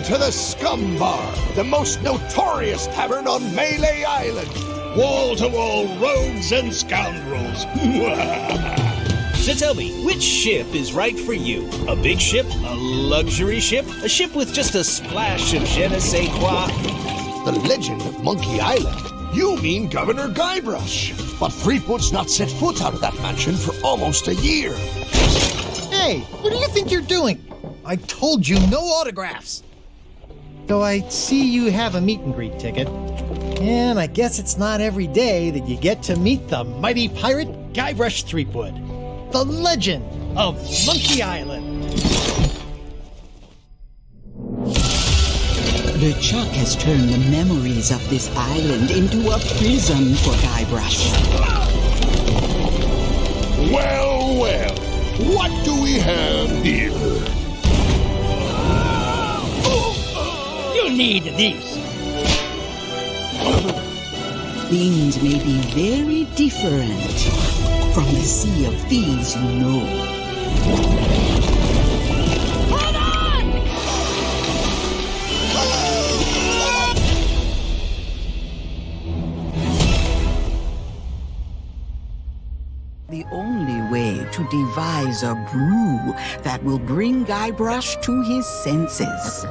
to the Scum Bar, the most notorious tavern on Melee Island. Wall-to-wall rogues and scoundrels. So tell me, which ship is right for you? A big ship? A luxury ship? A ship with just a splash of je ne sais quoi? The legend of Monkey Island? You mean Governor Guybrush. But Threepwood's not set foot out of that mansion for almost a year. Hey, what do you think you're doing? I told you no autographs. Though I see you have a meet and greet ticket. And I guess it's not every day that you get to meet the mighty pirate Guybrush Threepwood, the legend of Monkey Island. LeChuck has turned the memories of this island into a prison for Guybrush. Well, well, what do we have here? You need these. Things may be very different from the Sea of Thieves you know. Hold on! The only way to devise a brew that will bring Guybrush to his senses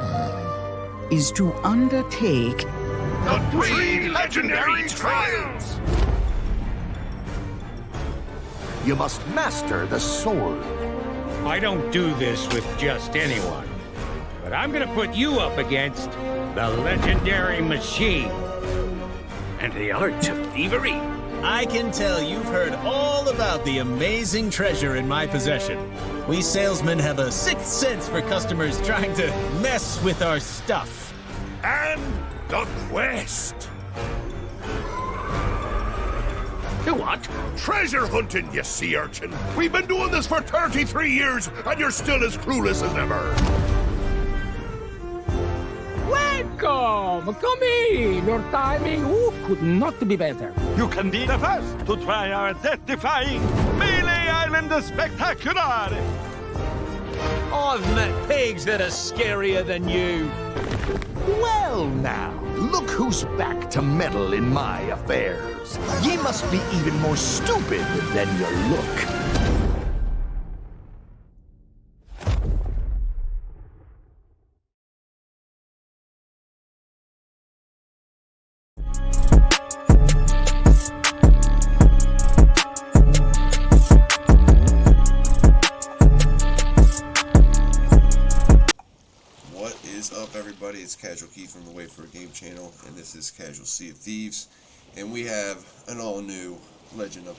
is to undertake The 3 legendary trials! You must master the sword. I don't do this with just anyone, but I'm gonna put you up against the legendary machine and the art of thievery. I can tell you've heard all about the amazing treasure in my possession. We salesmen have a sixth sense for customers trying to mess with our stuff. And the quest. You what? Treasure hunting, you sea urchin. We've been doing this for 33 years, and you're still as clueless as ever. Welcome! Come in! Your timing could not be better. You can be the first to try our death-defying Melee Island Spectacular! I've met pigs that are scarier than you. Well now, look who's back to meddle in my affairs. Ye must be even more stupid than you look. What is up, everybody? It's Casual Key from the Wait for a Game channel, and this is Casual Sea of Thieves, and we have an all-new Legend of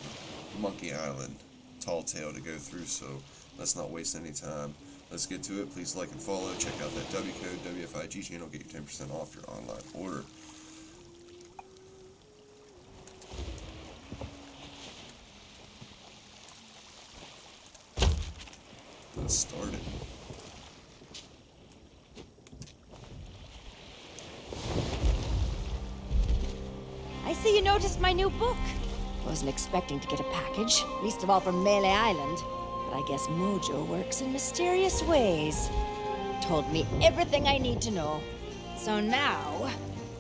Monkey Island tall tale to go through, so let's not waste any time. Let's get to it. Please like and follow. Check out that W code, WFIG channel, get you 10% off your online order. Let's start it. I see you noticed my new book. Wasn't expecting to get a package, least of all from Melee Island. But I guess Mojo works in mysterious ways. Told me everything I need to know. So now,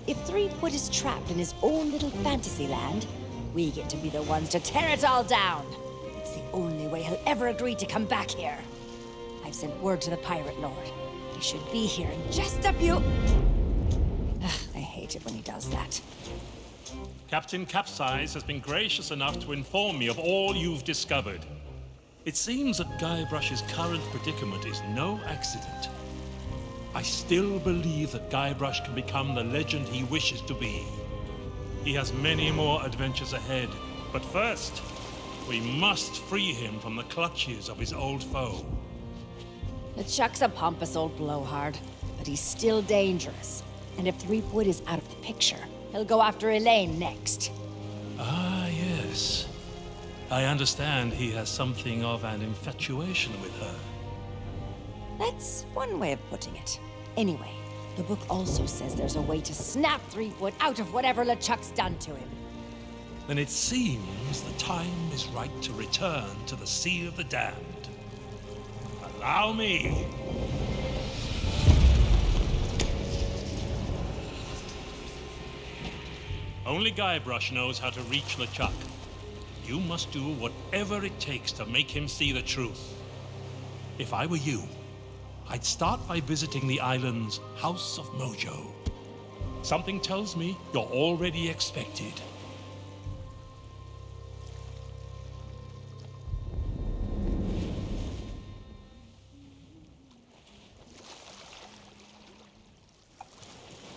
if Threepwood is trapped in his own little fantasy land, we get to be the ones to tear it all down. It's the only way he'll ever agree to come back here. I've sent word to the Pirate Lord. He should be here in just a few... Ugh, I hate it when he does that. Captain Capsize has been gracious enough to inform me of all you've discovered. It seems that Guybrush's current predicament is no accident. I still believe that Guybrush can become the legend he wishes to be. He has many more adventures ahead, but first, we must free him from the clutches of his old foe. LeChuck's a pompous old blowhard, but he's still dangerous. And if Threepwood is out of the picture, he'll go after Elaine next. Ah, yes. I understand he has something of an infatuation with her. That's one way of putting it. Anyway, the book also says there's a way to snap Threepwood out of whatever LeChuck's done to him. Then it seems the time is right to return to the Sea of the Damned. Allow me. Only Guybrush knows how to reach LeChuck. You must do whatever it takes to make him see the truth. If I were you, I'd start by visiting the island's House of Mojo. Something tells me you're already expected.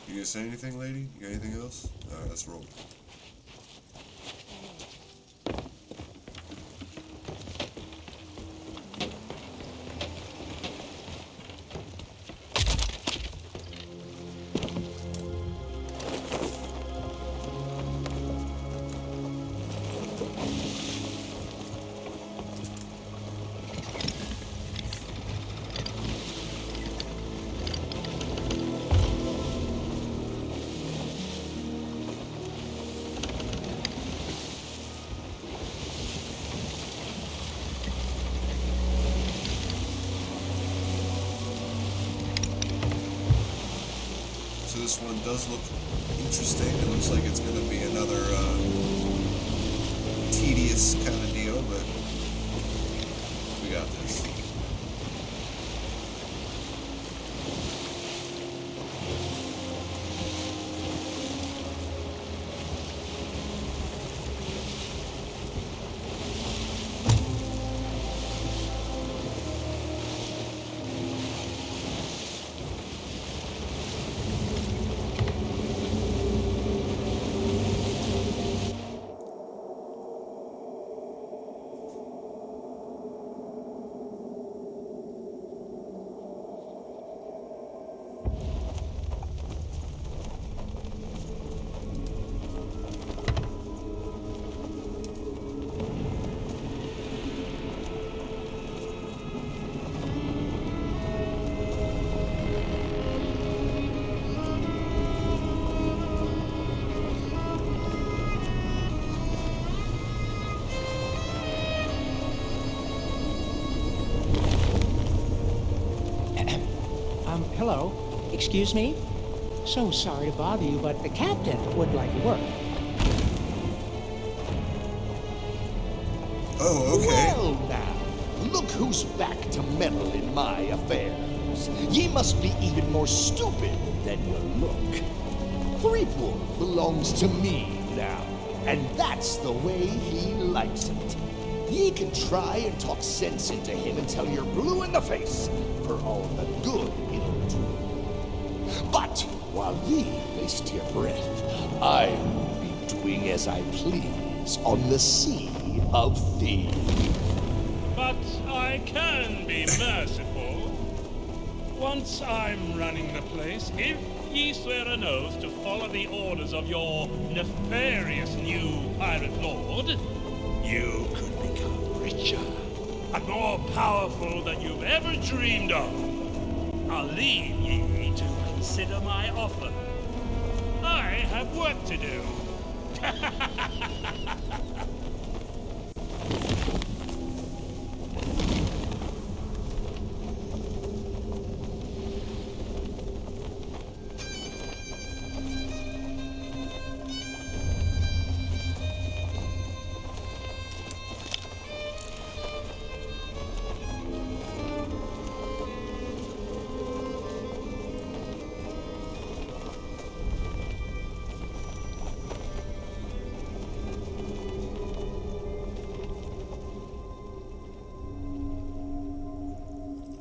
You gonna say anything, lady? You got anything else? Alright, let's roll. So this one does look interesting. It looks like it's going to be another tedious kind of deal, but we got this. Hello. Excuse me? So sorry to bother you, but the captain would like to work. Oh, okay. Well now, look who's back to meddle in my affairs. Ye must be even more stupid than you look. Threepwood belongs to me now, and that's the way he likes it. Ye can try and talk sense into him until you're blue in the face for all the good it'll do. But while ye waste your breath, I'll be doing as I please on the Sea of Thieves. But I can be merciful. Once I'm running the place, if ye swear an oath to follow the orders of your nefarious new pirate lord, you could become richer and more powerful than you've ever dreamed of. I'll leave ye to consider my offer. I have work to do.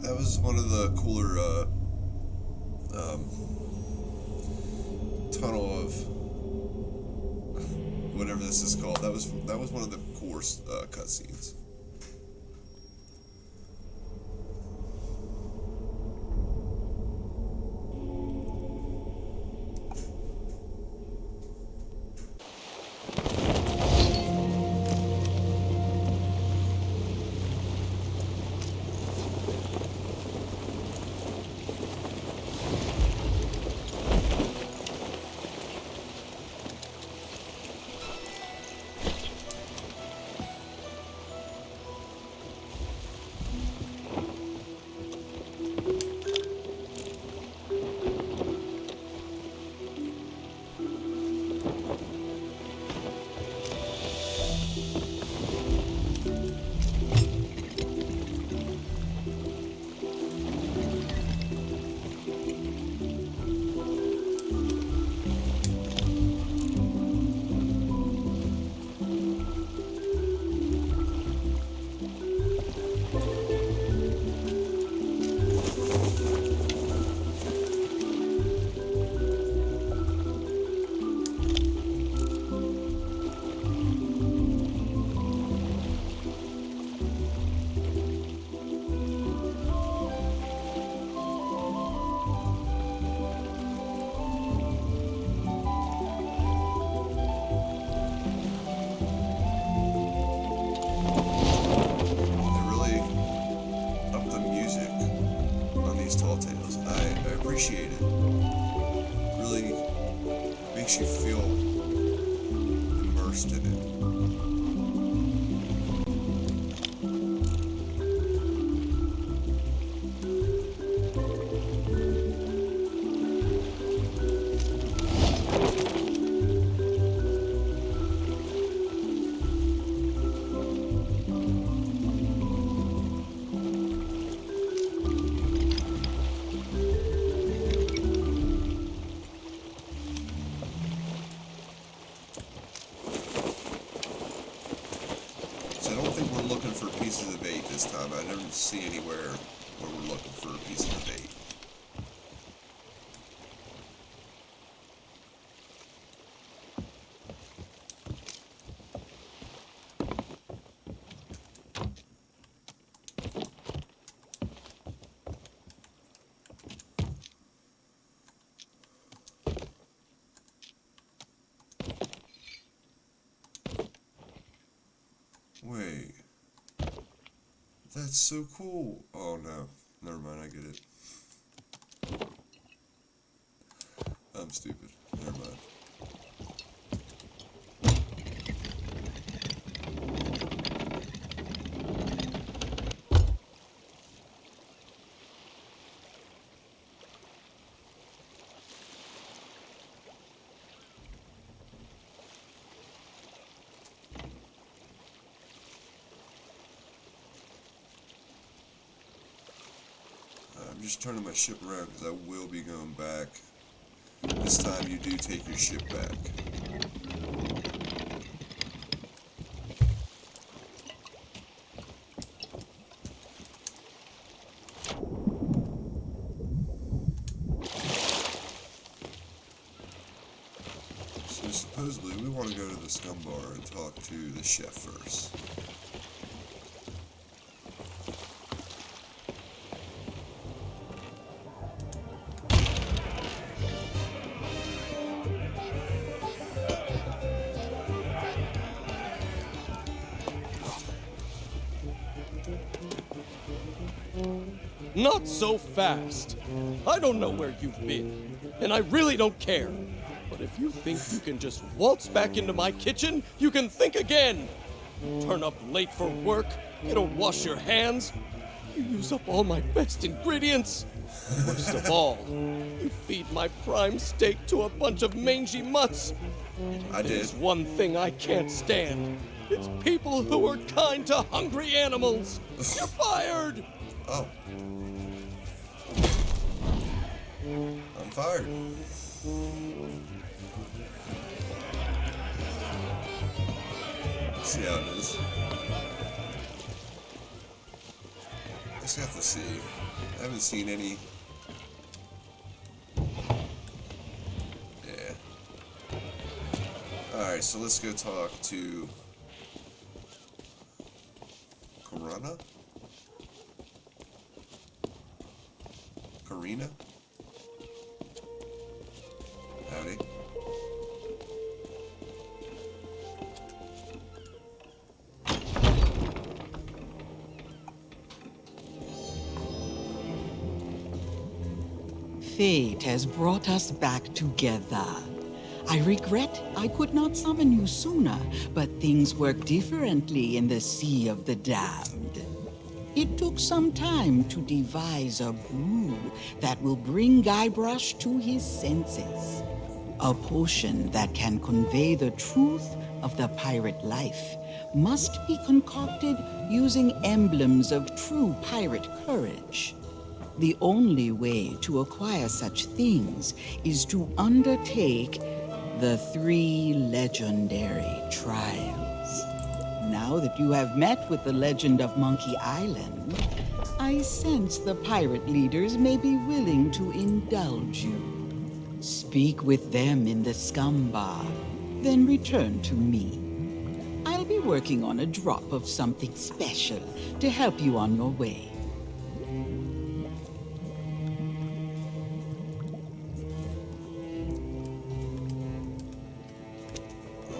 That was one of the cooler tunnel of whatever this is called. That was one of the cooler cutscenes. makes you feel immersed in it. So I don't think we're looking for pieces of bait this time. I never see anywhere where we're looking for a piece of bait. Wait. That's so cool. Oh no. Never mind, I get it. I'm stupid. Never mind. I'm just turning my ship around because I will be going back. This time you do take your ship back. So supposedly we want to go to the scum bar and talk to the chef first. Not so fast. I don't know where you've been, and I really don't care. But if you think you can just waltz back into my kitchen, you can think again. Turn up late for work, you don't wash your hands, you use up all my best ingredients. Worst of all, you feed my prime steak to a bunch of mangy mutts. I did. There's one thing I can't stand. It's people who are kind to hungry animals. You're fired! Oh. I'm fired. See how it is. Just have to see. I haven't seen any. Yeah. Alright, so let's go talk to Karina? Karina? Howdy. Fate has brought us back together. I regret I could not summon you sooner, but things work differently in the Sea of the Damned. It took some time to devise a brew that will bring Guybrush to his senses. A potion that can convey the truth of the pirate life must be concocted using emblems of true pirate courage. The only way to acquire such things is to undertake the 3 legendary trials. Now that you have met with the legend of Monkey Island, I sense the pirate leaders may be willing to indulge you. Speak with them in the scum bar, then return to me. I'll be working on a drop of something special to help you on your way.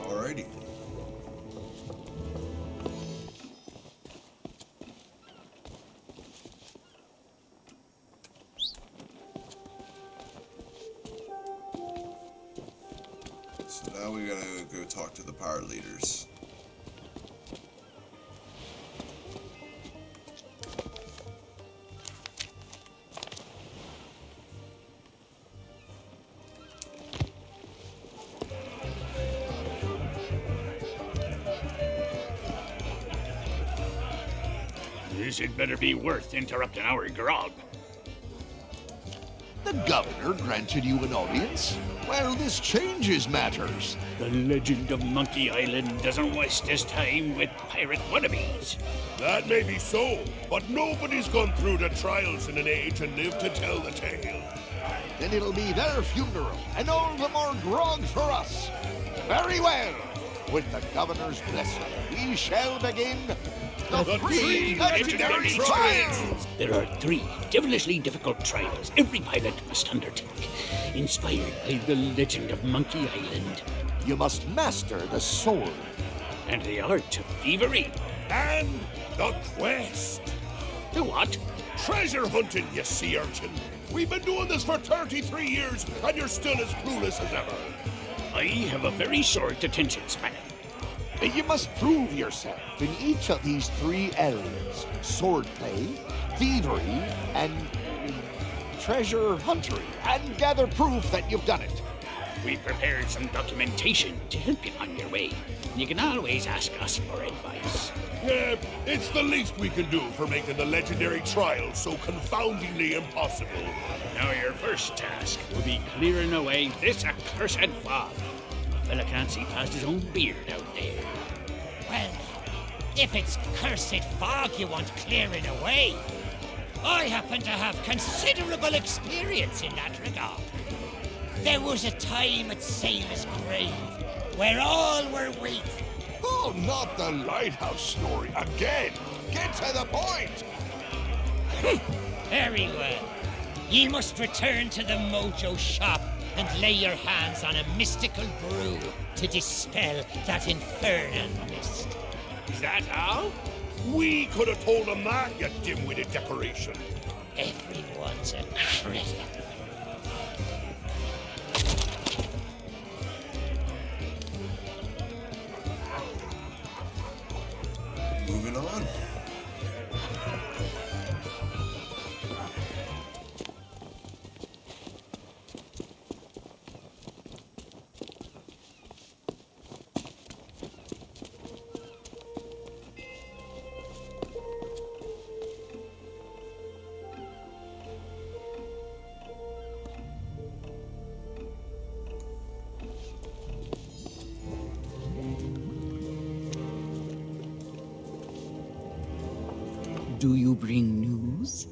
Alrighty. to the pirate leaders. This had better be worth interrupting our grog. The governor granted you an audience? Well, this changes matters. The legend of Monkey Island doesn't waste his time with pirate wannabes. That may be so, but nobody's gone through the trials in an age and lived to tell the tale. Then it'll be their funeral, and all the more grog for us. Very well. With the governor's blessing, we shall begin the three legendary trials. There are 3 devilishly difficult trials every pilot must undertake, inspired by the legend of Monkey Island. You must master the sword. And the art of thievery. And the quest. The what? Treasure hunting, you sea urchin. We've been doing this for 33 years, and you're still as clueless as ever. I have a very short attention span. You must prove yourself in each of these 3 areas: swordplay, thievery, and treasure huntery, and gather proof that you've done it. We prepared some documentation to help you on your way. You can always ask us for advice. Yeah, it's the least we can do for making the legendary trials so confoundingly impossible. Now your first task will be clearing away this accursed fog. A fella can't see past his own beard out there. Well, if it's cursed fog you want clearing away, I happen to have considerable experience in that regard. There was a time at Sailor's Grave where all were waiting. Oh, not the lighthouse story again! Get to the point! Very well. Ye must return to the Mojo shop and lay your hands on a mystical brew to dispel that infernal mist. Is that how? We could have told him that, you dim-witted decoration. Everyone's a critic. Moving on. Do you bring news?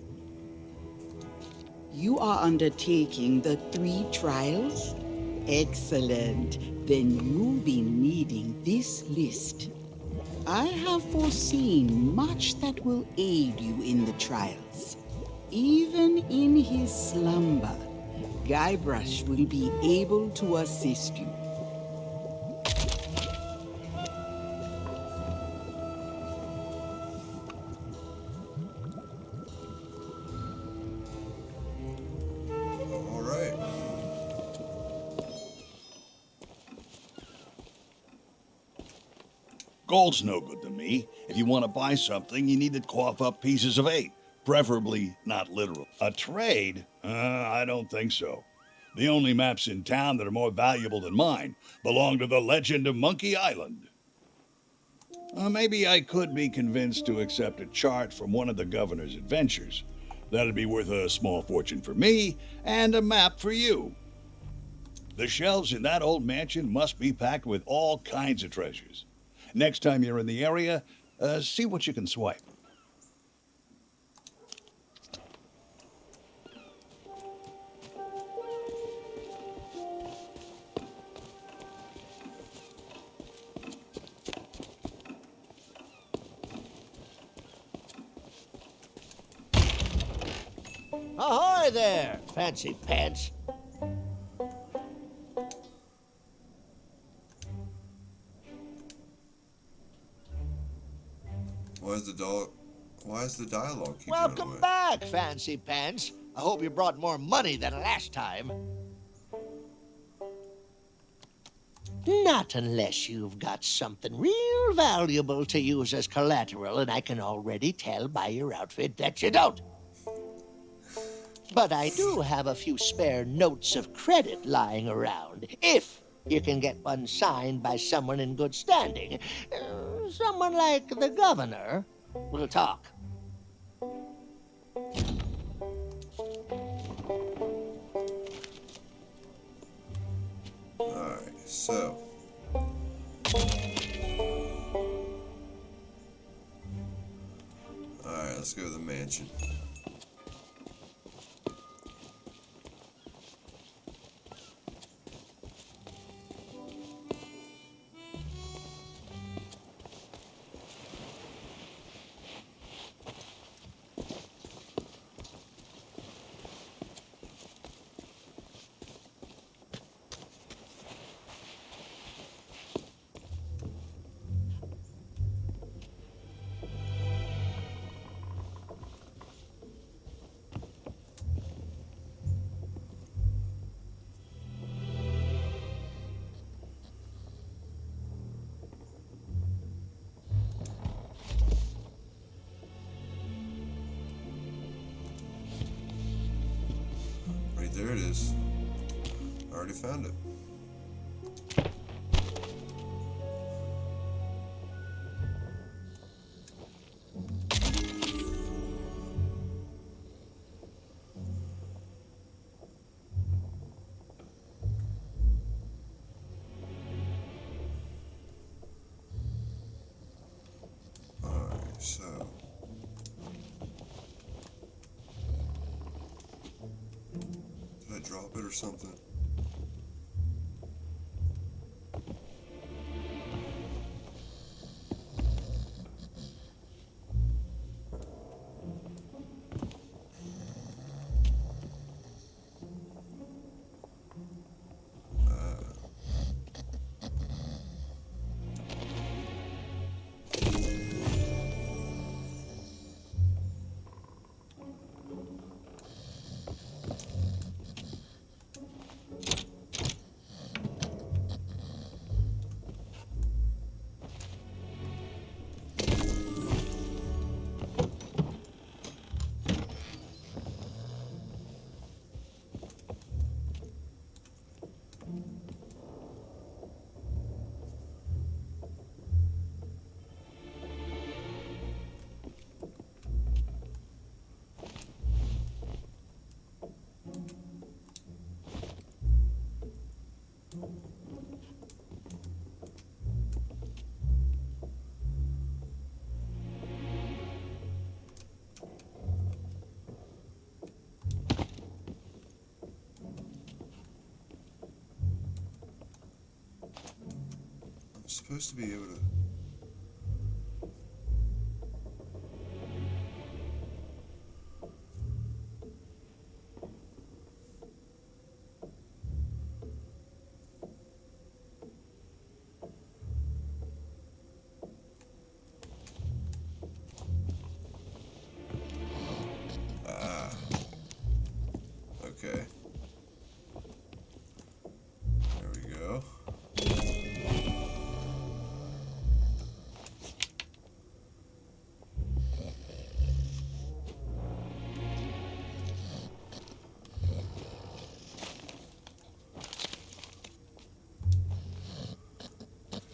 You are undertaking the 3 trials? Excellent. Then you'll be needing this list. I have foreseen much that will aid you in the trials. Even in his slumber, Guybrush will be able to assist you. Gold's no good to me. If you want to buy something, you need to cough up pieces of 8, preferably not literal. A trade? I don't think so. The only maps in town that are more valuable than mine belong to the legend of Monkey Island. Maybe I could be convinced to accept a chart from one of the governor's adventures. That'd be worth a small fortune for me, and a map for you. The shelves in that old mansion must be packed with all kinds of treasures. Next time you're in the area, see what you can swipe. Ahoy there, fancy pants. Why is the dialogue keep Welcome going away? back, fancy pants. I hope you brought more money than last time. Not unless you've got something real valuable to use as collateral, and I can already tell by your outfit that you don't. But I do have a few spare notes of credit lying around, if you can get one signed by someone in good standing. Someone like the governor. We'll talk. Alright, so. Alright, let's go to the mansion. Right there it is. I already found it. Alright, so. Did I drop it or something? I'm supposed to be able to. Okay. There we go.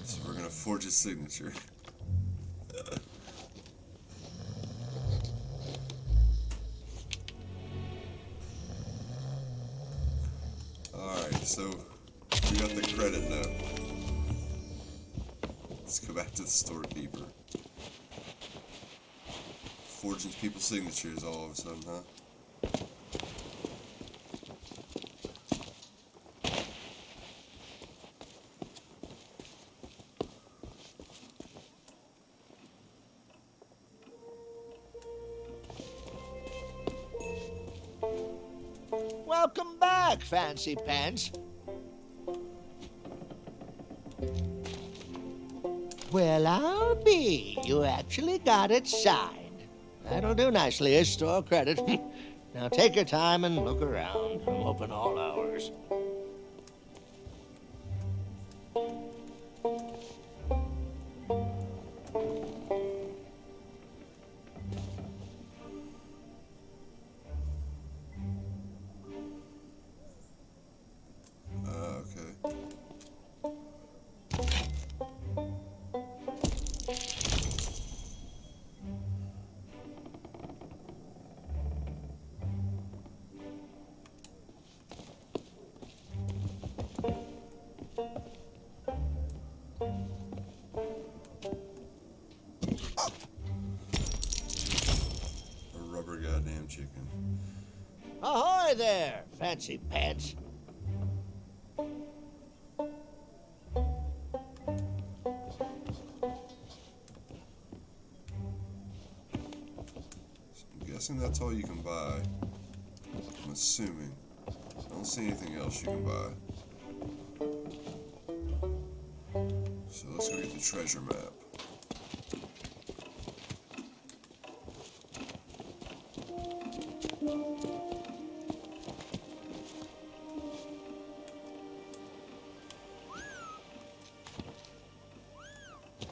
So we're gonna forge his signature. Alright, so we got the credit note. Let's go back to the storekeeper. Forging people's signatures all of a sudden, huh? Welcome back, Fancy Pants. Well, I'll be. You actually got it signed. That'll do nicely as store credit. Now take your time and look around. I'm open all hours. chicken. Ahoy there, fancy pants. I'm guessing that's all you can buy. I'm assuming. I don't see anything else you can buy. So let's go get the treasure map.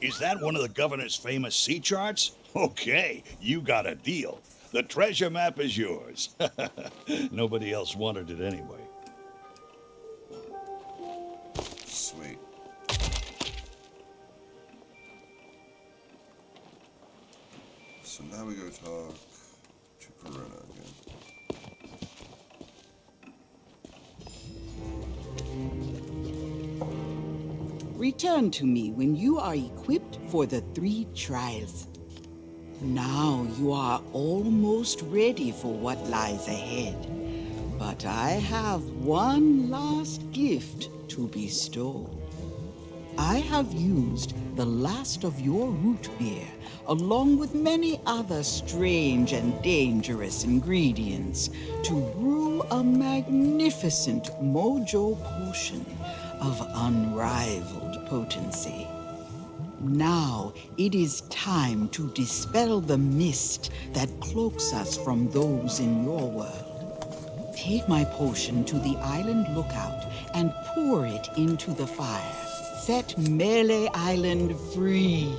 Is that one of the governor's famous sea charts? Okay, you got a deal. The treasure map is yours. Nobody else wanted it anyway. Sweet. So now we go talk to Corona again. Return to me when you are equipped for the 3 trials. Now you are almost ready for what lies ahead. But I have one last gift to bestow. I have used the last of your root beer, along with many other strange and dangerous ingredients, to brew a magnificent Mojo potion of unrivaled potency. Now it is time to dispel the mist that cloaks us from those in your world. Take my potion to the island lookout and pour it into the fire. Set Melee Island free.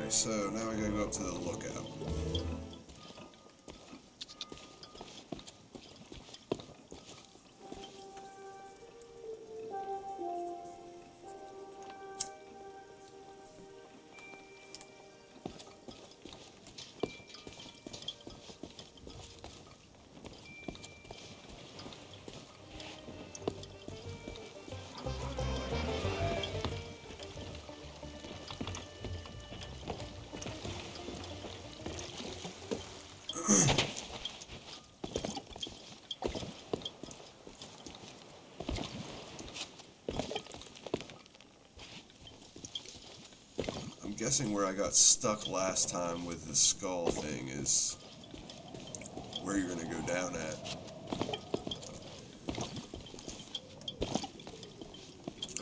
So now we gotta go up to the lookout. I'm guessing where I got stuck last time with the skull thing is where you're gonna go down at.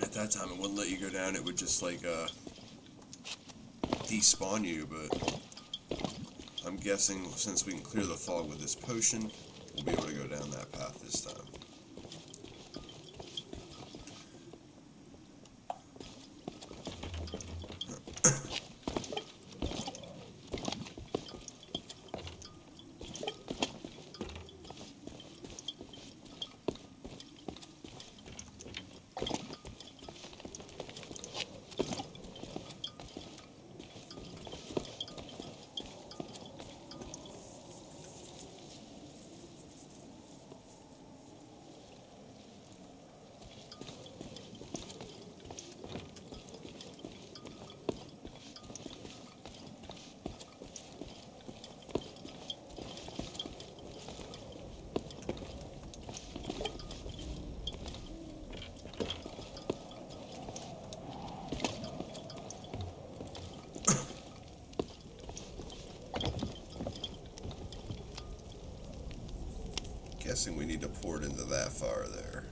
At that time it wouldn't let you go down, it would just like despawn you, but I'm guessing since we can clear the fog with this potion, we'll be able to go down that path this time. Guessing we need to pour it into that fire there.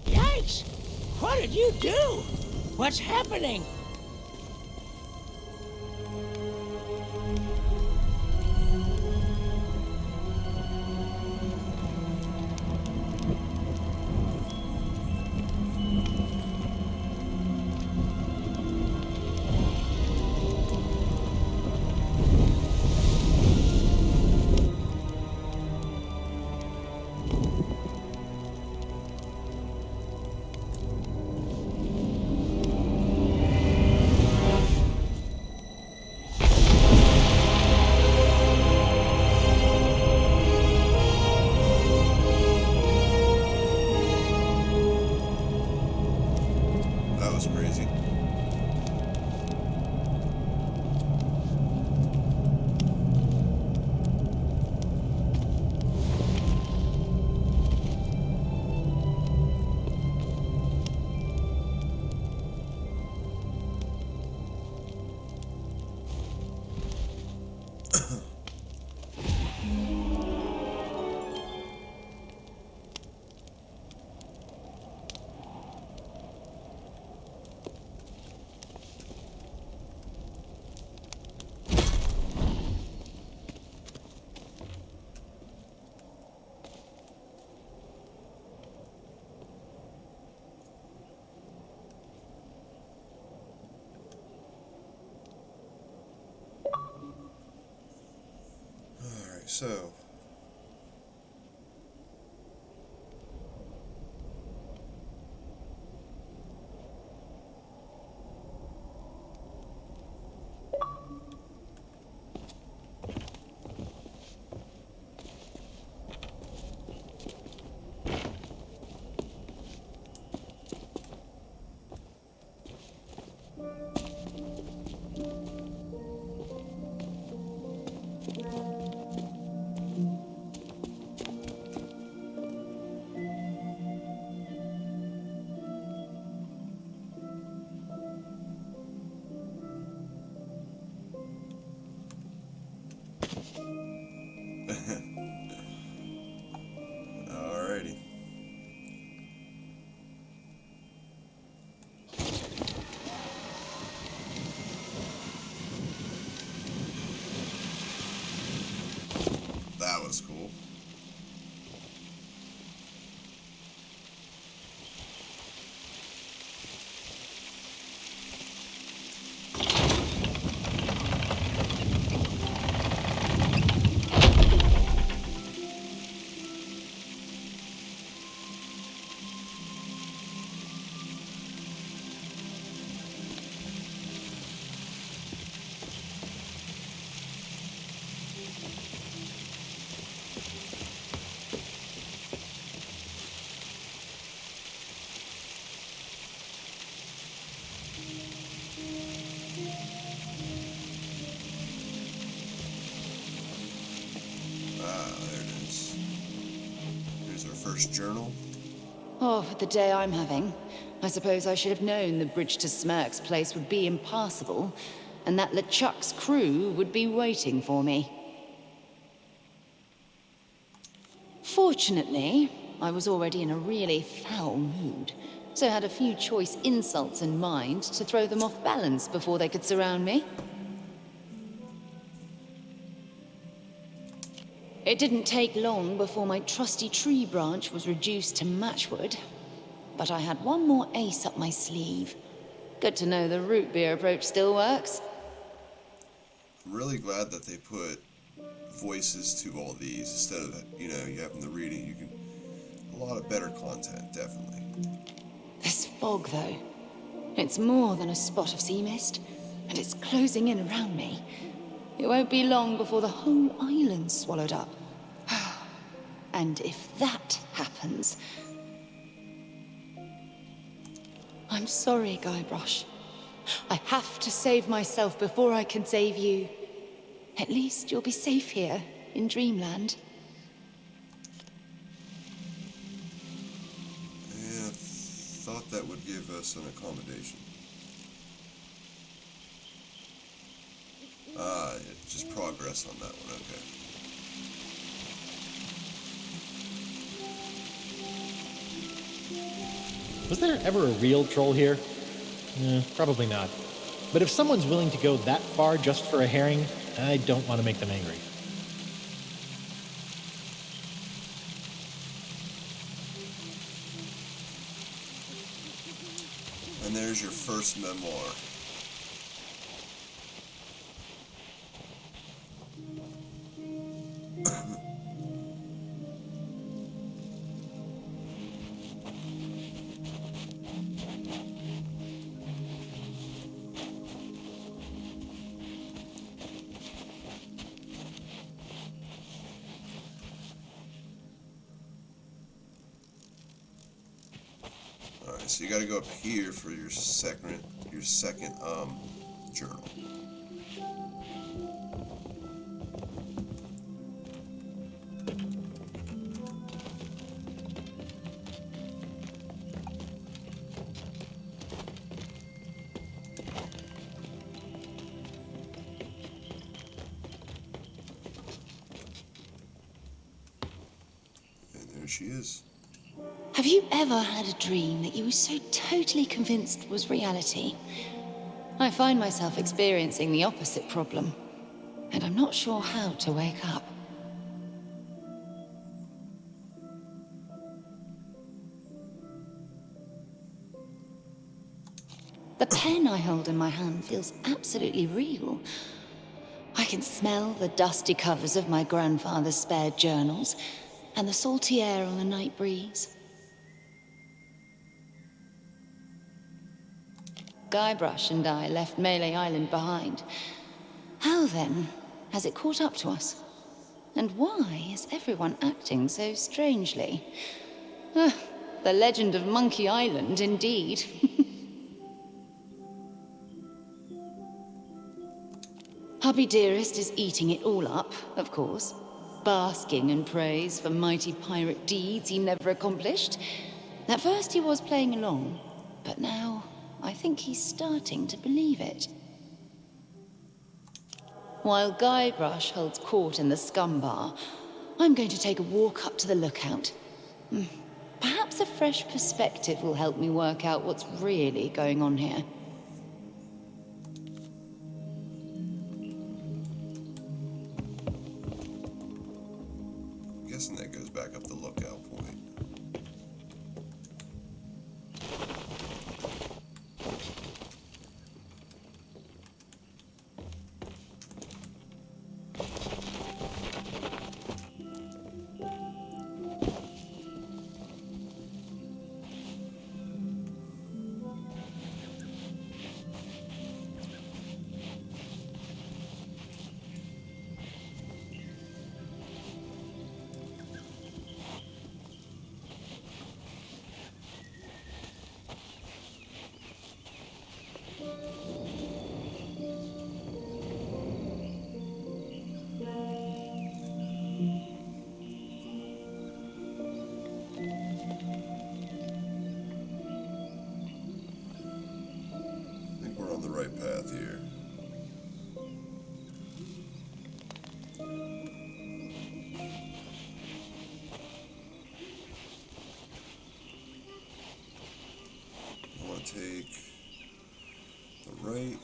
Yikes! What did you do? What's happening? was crazy. Alright, so alrighty. That was cool. There it is. Here's our first journal. Oh, for the day I'm having. I suppose I should have known the bridge to Smirk's place would be impassable, and that LeChuck's crew would be waiting for me. Fortunately, I was already in a really foul mood, so had a few choice insults in mind to throw them off balance before they could surround me. It didn't take long before my trusty tree branch was reduced to matchwood, but I had one more ace up my sleeve. Good to know the root beer approach still works. I'm really glad that they put voices to all these instead of, you having to read it. You can a lot of better content, definitely. This fog, though, it's more than a spot of sea mist, and it's closing in around me. It won't be long before the whole island's swallowed up. And if that happens... I'm sorry, Guybrush. I have to save myself before I can save you. At least you'll be safe here, in Dreamland. Yeah, thought that would give us an accommodation. Just progress on that one, okay. Was there ever a real troll here? Probably not. But if someone's willing to go that far just for a herring, I don't want to make them angry. And there's your first memoir. so you gotta go up here for your second journal. And there she is. Have you ever had a dream that you were so totally convinced was reality? I find myself experiencing the opposite problem, and I'm not sure how to wake up. The pen I hold in my hand feels absolutely real. I can smell the dusty covers of my grandfather's spare journals and the salty air on the night breeze. Guybrush and I left Melee Island behind. How then has it caught up to us? And why is everyone acting so strangely? The legend of Monkey Island, indeed. Hubby Dearest is eating it all up, of course, basking in praise for mighty pirate deeds he never accomplished. At first he was playing along, but now I think he's starting to believe it. While Guybrush holds court in the scum bar, I'm going to take a walk up to the lookout. Perhaps a fresh perspective will help me work out what's really going on here. I'm guessing that goes back up the lookout point. I think we're on the right path here. I want to take the right.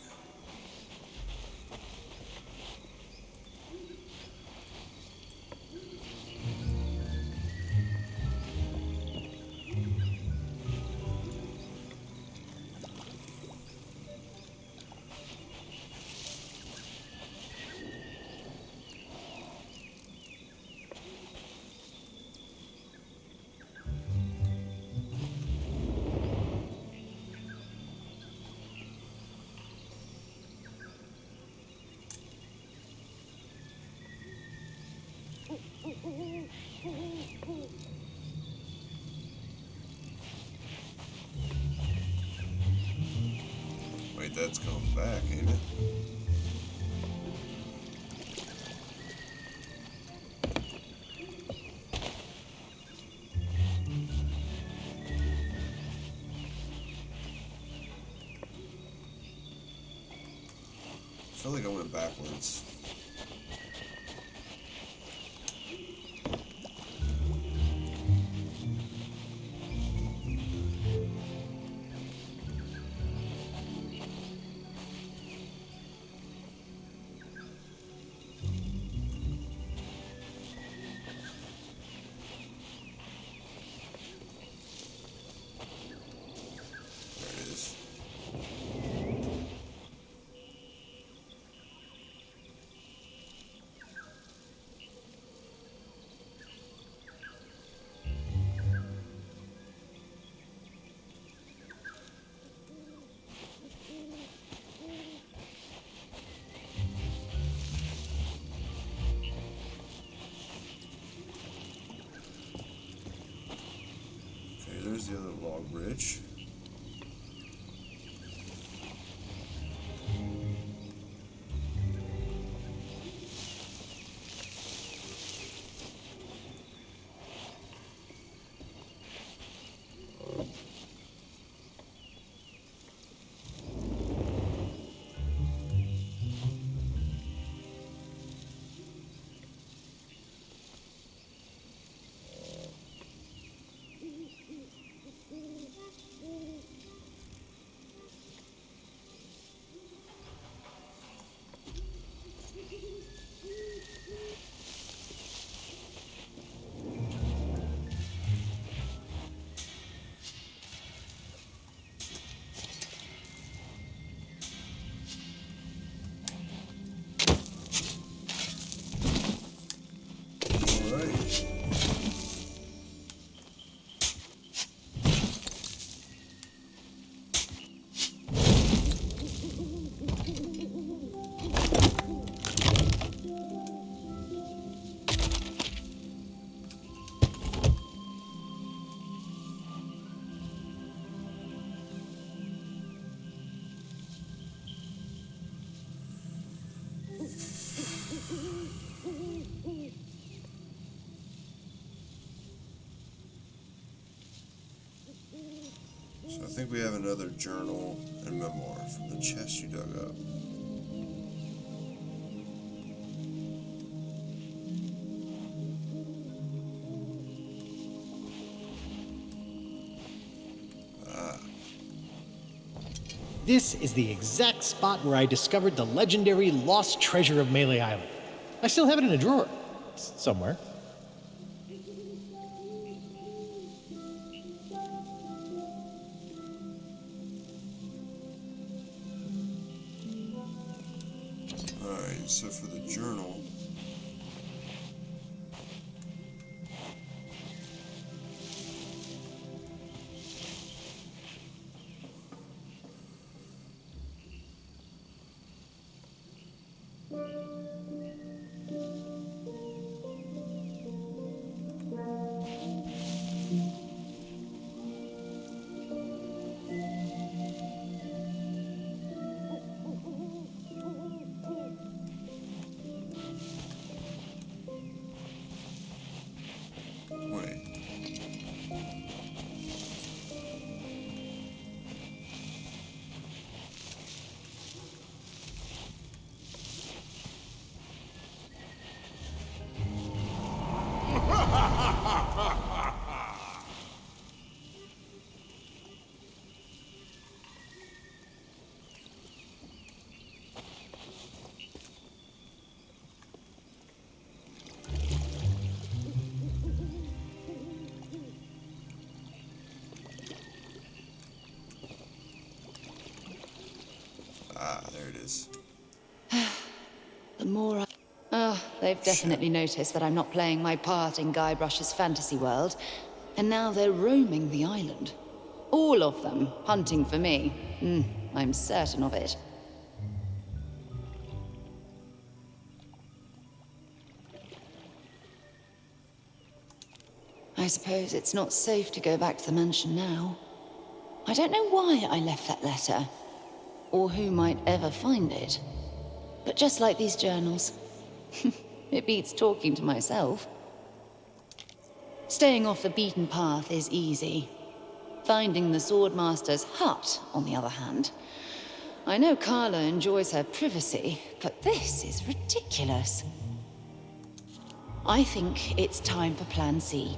Wait, that's going back, ain't it? I feel like I went backwards. There's the other log bridge. So I think we have another journal and memoir from the chest you dug up. This is the exact spot where I discovered the legendary lost treasure of Melee Island. I still have it in a drawer. Somewhere. Alright, so for the journal... Wait. Ah, there it is. The more I... Oh, they've definitely noticed that I'm not playing my part in Guybrush's fantasy world, and now they're roaming the island. All of them, hunting for me. I'm certain of it. I suppose it's not safe to go back to the mansion now. I don't know why I left that letter, or who might ever find it. But just like these journals, it beats talking to myself. Staying off the beaten path is easy. Finding the Swordmaster's hut, on the other hand. I know Carla enjoys her privacy, but this is ridiculous. I think it's time for Plan C.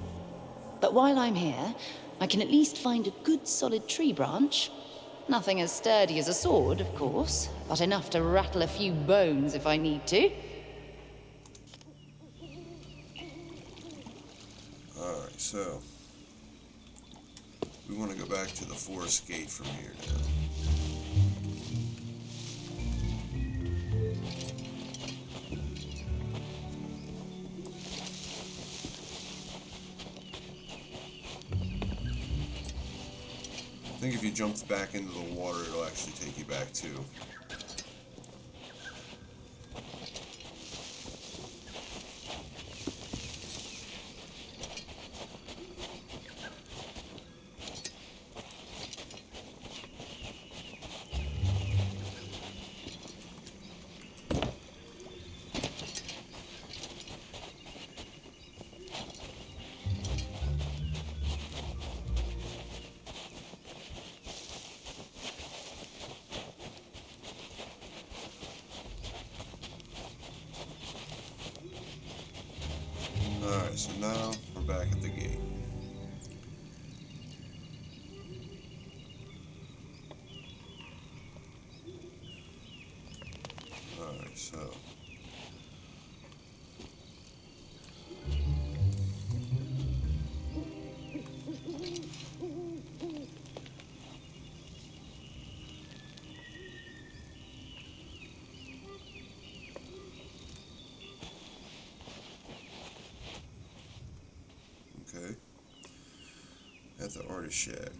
But while I'm here, I can at least find a good solid tree branch. Nothing as sturdy as a sword, of course, but enough to rattle a few bones if I need to. Alright, so... we want to go back to the forest gate from here now. I think if you jumped back into the water, it'll actually take you back too. Alright, so now we're back at the gate. Alright, so... okay. At the artist shack.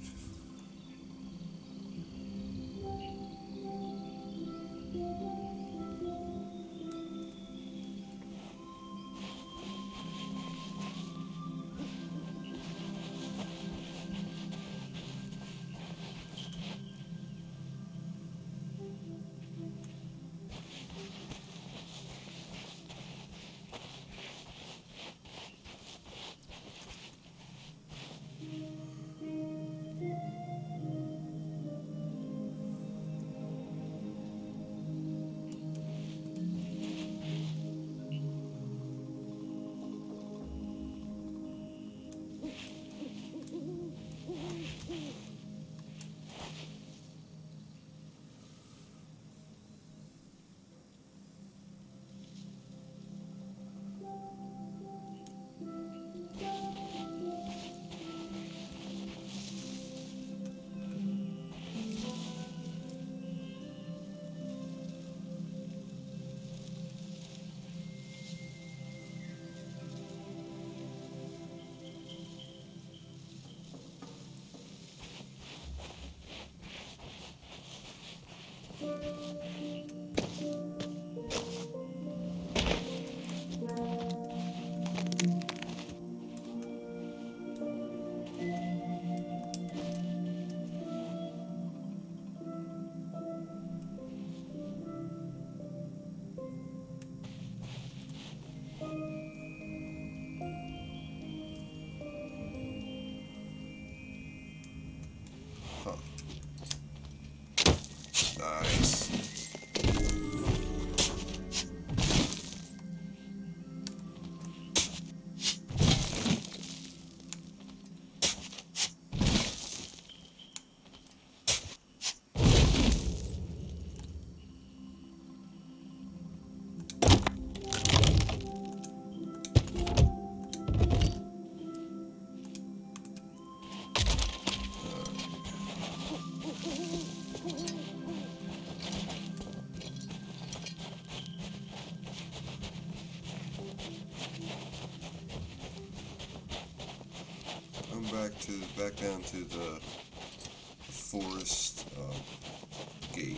Huh. Nice. I'm back down to the forest gate.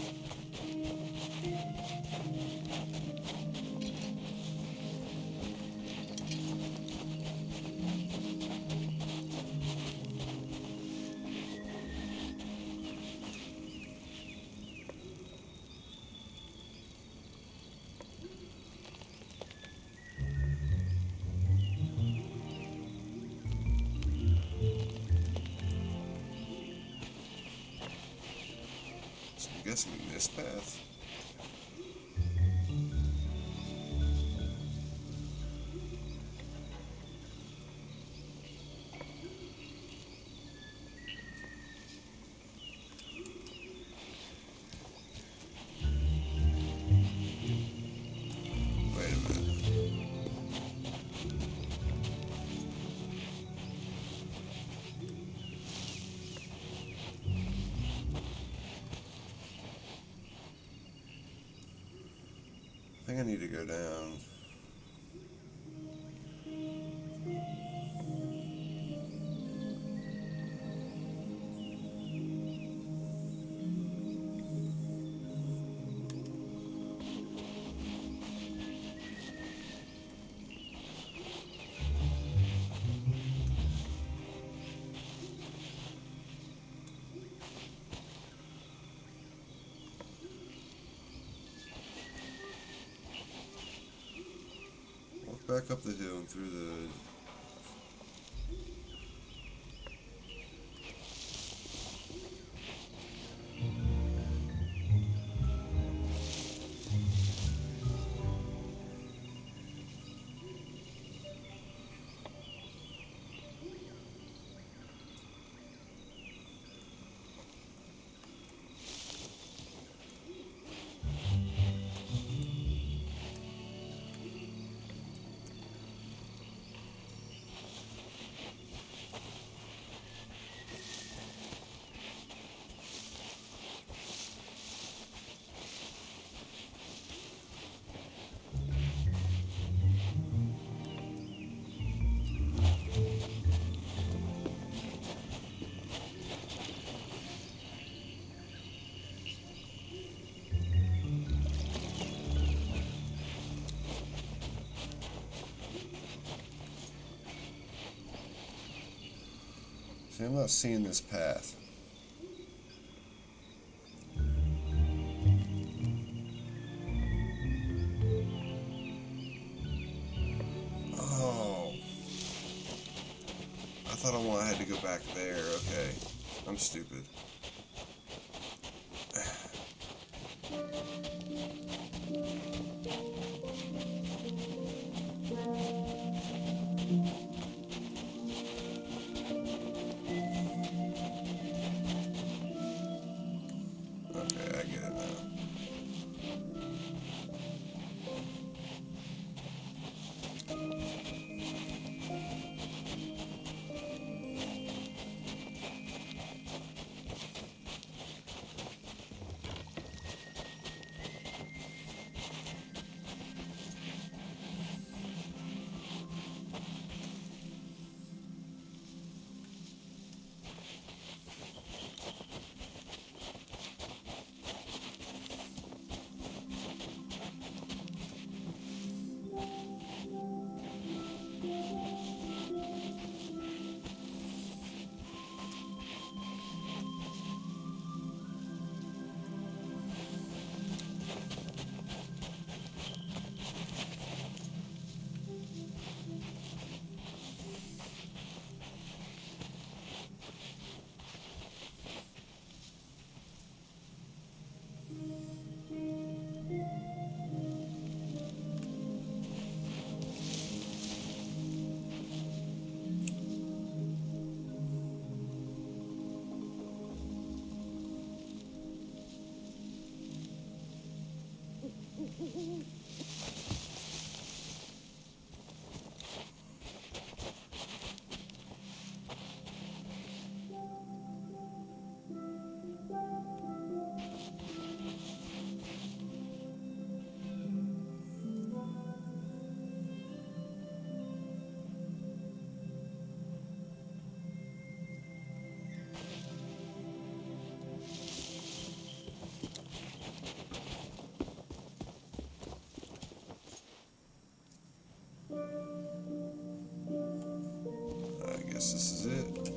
So I'm guessing this path. Wait a minute. I think I need to go down. Walk back up the hill and through the... See, I'm not seeing this path. Oh. I thought I had to go back there. Okay. I'm stupid. Okay, I get it now. I guess this is it.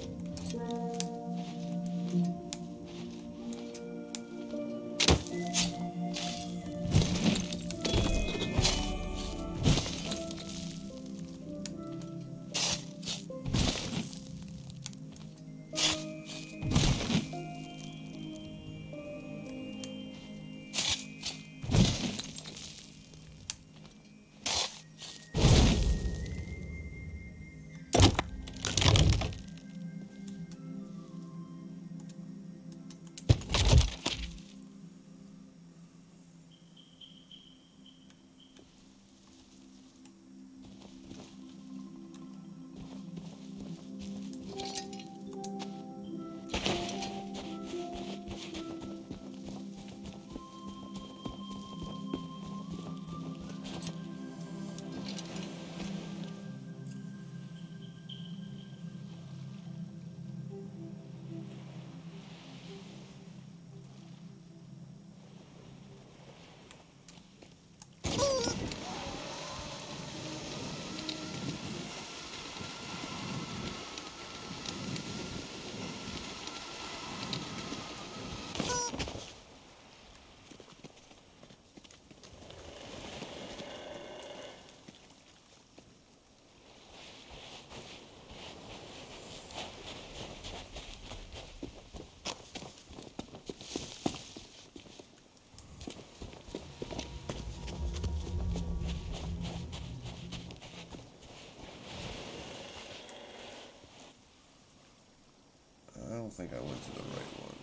I don't think I went to the right one.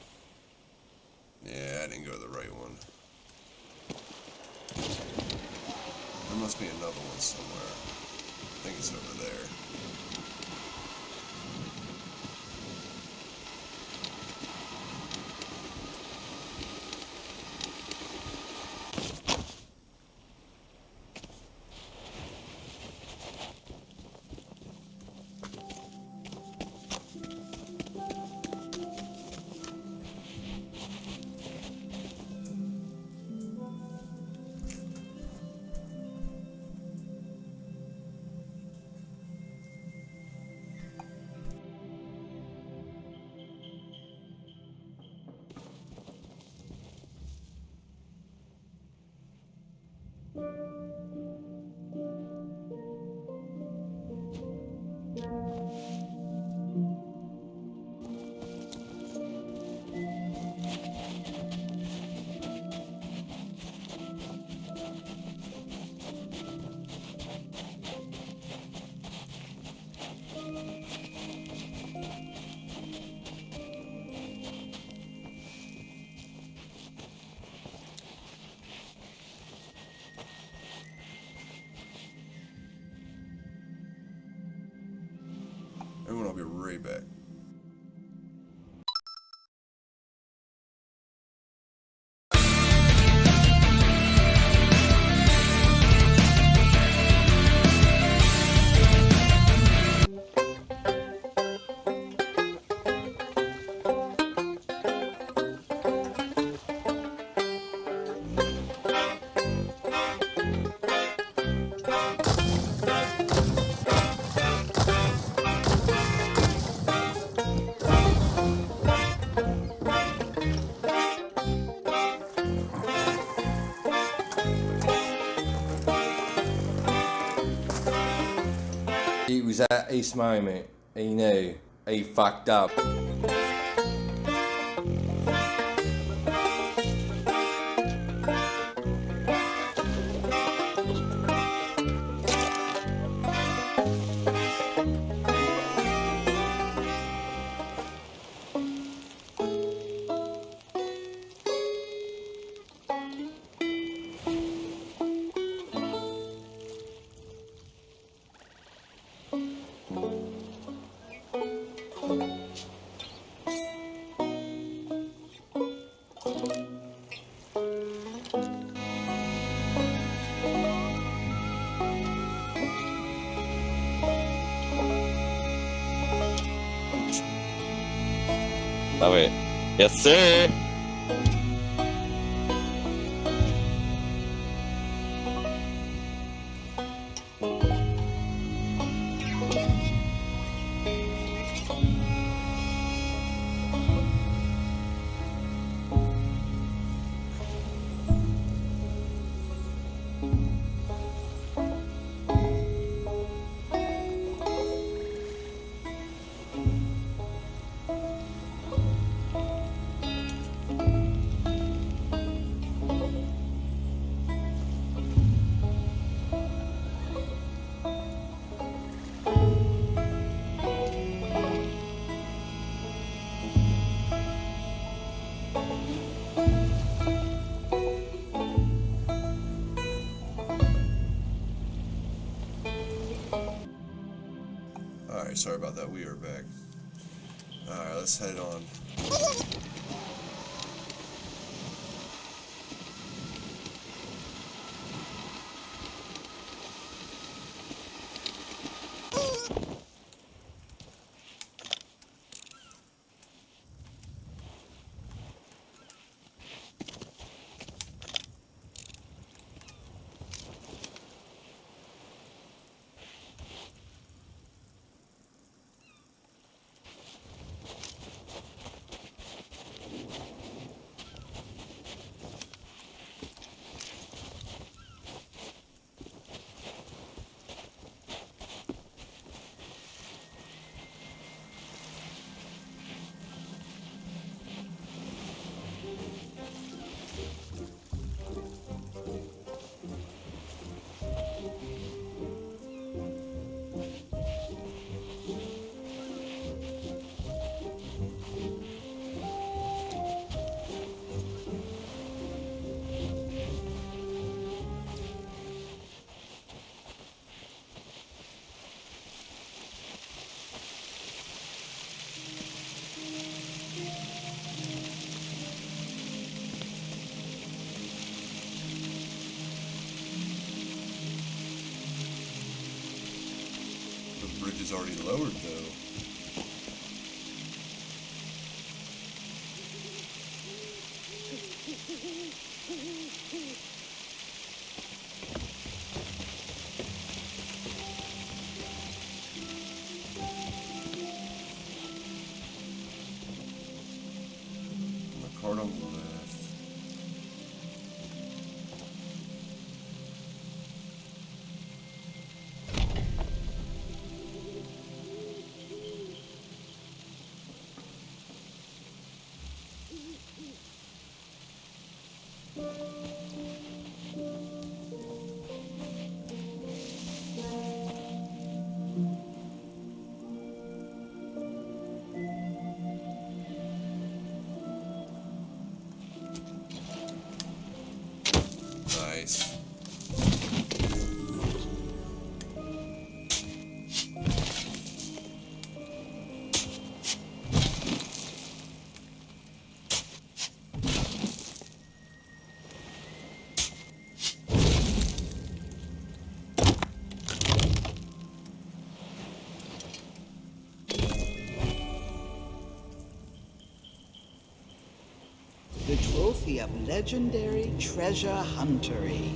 Yeah, I didn't go to the right one. There must be another one somewhere. I think it's over there. Everyone, I'll be right back. It was at this moment he knew he fucked up. Love it. Yes, sir. Alright, sorry about that. We are back. Alright, let's head on. The bridge is already lowered, though. The card on the left. Nice. The trophy of legendary treasure huntery.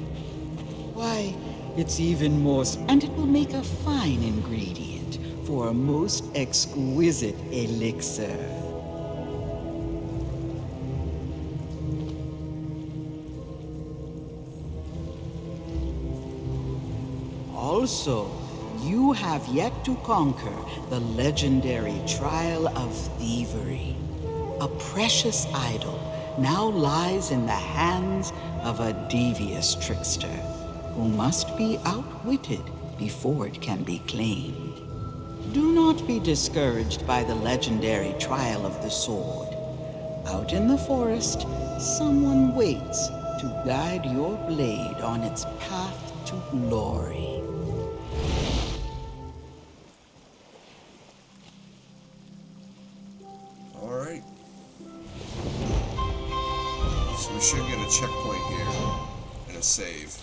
Why, it's even more, and it will make a fine ingredient for a most exquisite elixir. Also, you have yet to conquer the legendary Trial of Thievery. A precious idol now lies in the hands of a devious trickster who must be outwitted before it can be claimed. Do not be discouraged by the legendary Trial of the Sword. Out in the forest, someone waits to guide your blade on its path to glory. Alright. So we should get a checkpoint here and a save.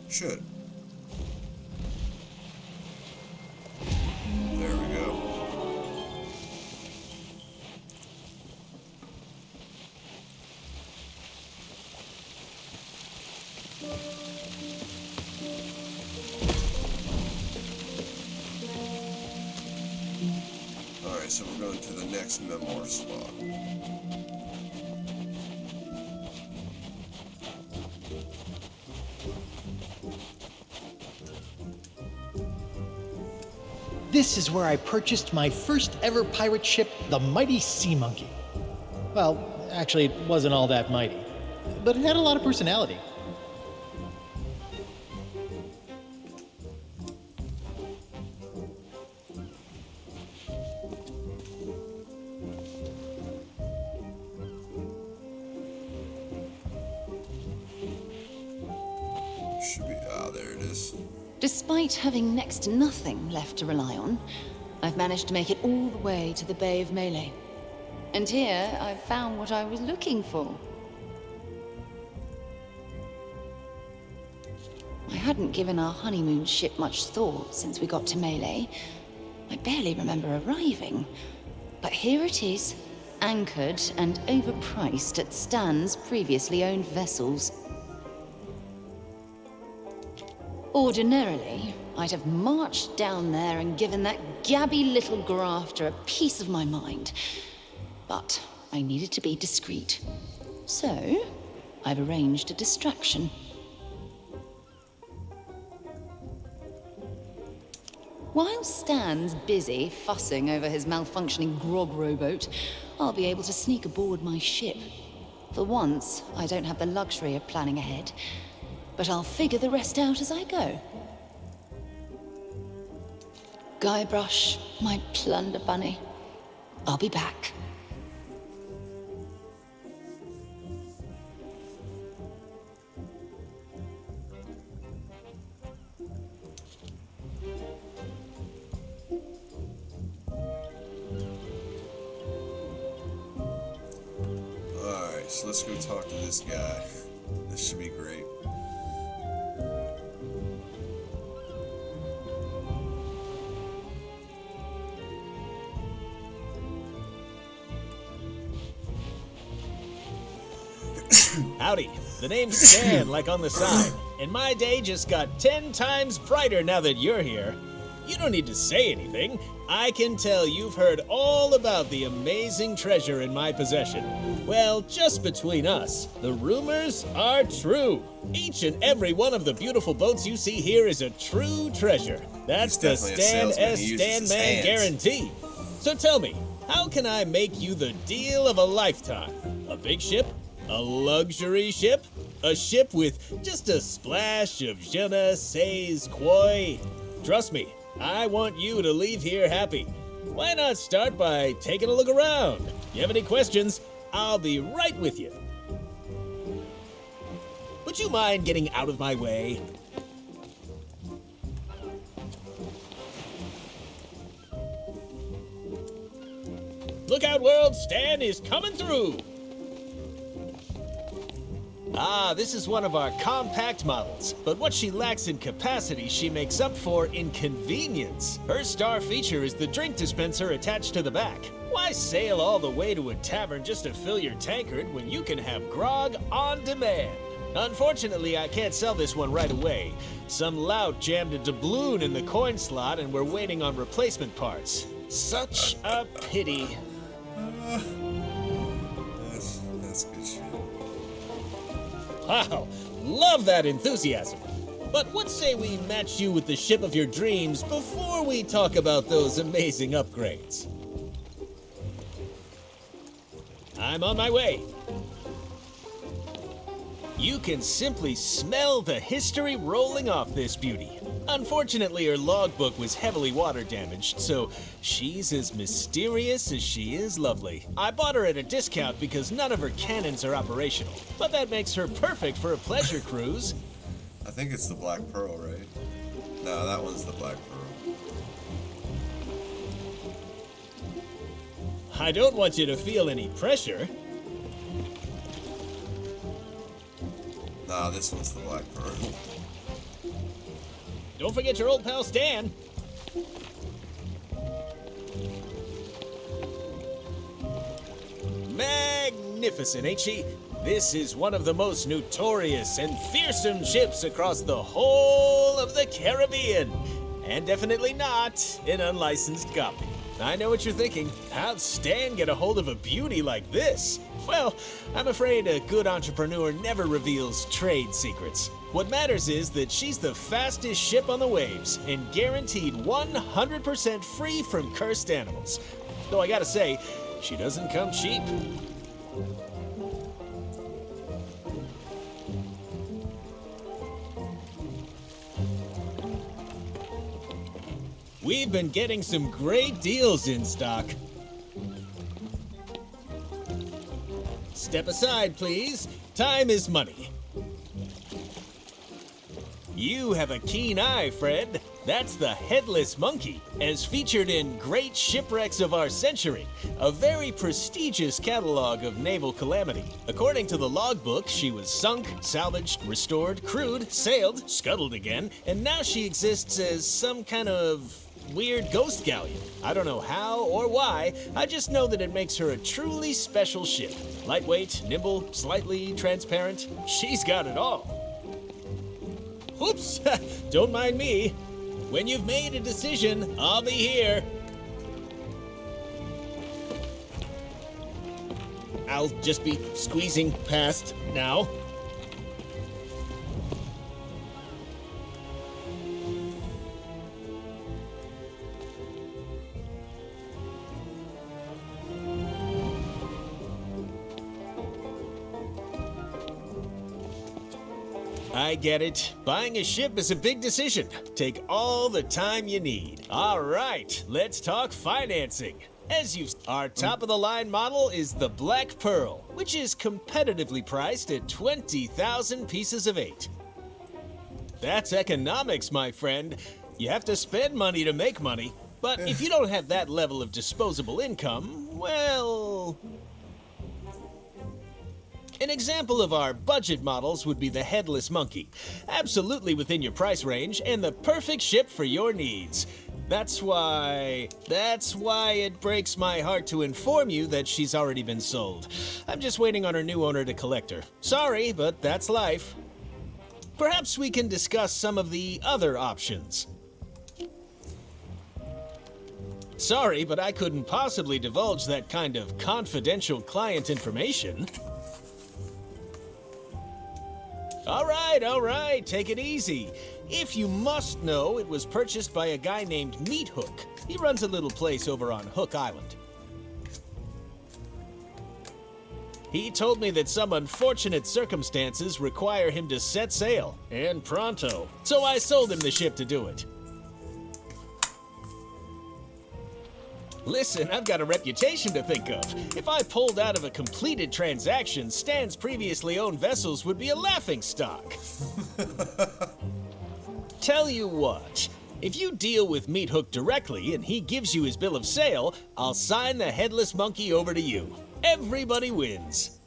Should. There we go. so we're going to the next memoir spot. This is where I purchased my first ever pirate ship, the mighty Sea Monkey. Well, actually, it wasn't all that mighty, but it had a lot of personality. Should be, there it is. Despite having next to nothing left to rely on, I've managed to make it all the way to the Bay of Melee. And here, I've found what I was looking for. I hadn't given our honeymoon ship much thought since we got to Melee. I barely remember arriving. But here it is, anchored and overpriced at Stan's previously owned vessels. Ordinarily, I'd have marched down there and given that gabby little grafter a piece of my mind. But I needed to be discreet. So, I've arranged a distraction. While Stan's busy fussing over his malfunctioning grog rowboat, I'll be able to sneak aboard my ship. For once, I don't have the luxury of planning ahead, but I'll figure the rest out as I go. Guybrush, my plunder bunny. I'll be back. Alright, so let's go talk to this guy. This should be great. Howdy. The name's Stan, like on the side. And my day just got 10 times brighter now that you're here. You don't need to say anything. I can tell you've heard all about the amazing treasure in my possession. Well, just between us, the rumors are true. Each and every one of the beautiful boats you see here is a true treasure. That's the Stan S. Stan Man guarantee. So tell me, how can I make you the deal of a lifetime? A big ship? A luxury ship? A ship with just a splash of je ne sais quoi? Trust me, I want you to leave here happy. Why not start by taking a look around? You have any questions? I'll be right with you. Would you mind getting out of my way? Look out, world! Stan is coming through! Ah, this is one of our compact models, but what she lacks in capacity, she makes up for in convenience. Her star feature is the drink dispenser attached to the back. Why sail all the way to a tavern just to fill your tankard when you can have grog on demand? Unfortunately, I can't sell this one right away. Some lout jammed a doubloon in the coin slot and we're waiting on replacement parts. Such a pity. That's good shit. Wow, love that enthusiasm. But what say we match you with the ship of your dreams before we talk about those amazing upgrades? I'm on my way. You can simply smell the history rolling off this beauty. Unfortunately, her logbook was heavily water damaged, so she's as mysterious as she is lovely. I bought her at a discount because none of her cannons are operational, but that makes her perfect for a pleasure cruise. I think it's the Black Pearl, right? No, that one's the Black Pearl. I don't want you to feel any pressure. Nah, this one's the Black Pearl. Don't forget your old pal Stan. Magnificent, ain't she? This is one of the most notorious and fearsome ships across the whole of the Caribbean. And definitely not an unlicensed copy. I know what you're thinking. How'd Stan get a hold of a beauty like this? Well, I'm afraid a good entrepreneur never reveals trade secrets. What matters is that she's the fastest ship on the waves and guaranteed 100% free from cursed animals. Though I gotta say, she doesn't come cheap. We've been getting some great deals in stock. Step aside, please. Time is money. You have a keen eye, Fred. That's the Headless Monkey, as featured in Great Shipwrecks of Our Century, a very prestigious catalog of naval calamity. According to the logbook, she was sunk, salvaged, restored, crewed, sailed, scuttled again, and now she exists as some kind of weird ghost galleon. I don't know how or why, I just know that it makes her a truly special ship. Lightweight, nimble, slightly transparent. She's got it all. Whoops, don't mind me. When you've made a decision, I'll be here. I'll just be squeezing past now. I get it. Buying a ship is a big decision. Take all the time you need. All right, let's talk financing. Our top-of-the-line model is the Black Pearl, which is competitively priced at 20,000 pieces of 8. That's economics, my friend. You have to spend money to make money. But if you don't have that level of disposable income, well... An example of our budget models would be the Headless Monkey. Absolutely within your price range and the perfect ship for your needs. That's why it breaks my heart to inform you that she's already been sold. I'm just waiting on her new owner to collect her. Sorry, but that's life. Perhaps we can discuss some of the other options. Sorry, but I couldn't possibly divulge that kind of confidential client information. All right, take it easy. If you must know, it was purchased by a guy named Meat Hook. He runs a little place over on Hook Island. He told me that some unfortunate circumstances require him to set sail, and pronto. So I sold him the ship to do it. Listen, I've got a reputation to think of. If I pulled out of a completed transaction, Stan's previously owned vessels would be a laughingstock. Tell you what, if you deal with Meat Hook directly and he gives you his bill of sale, I'll sign the Headless Monkey over to you. Everybody wins.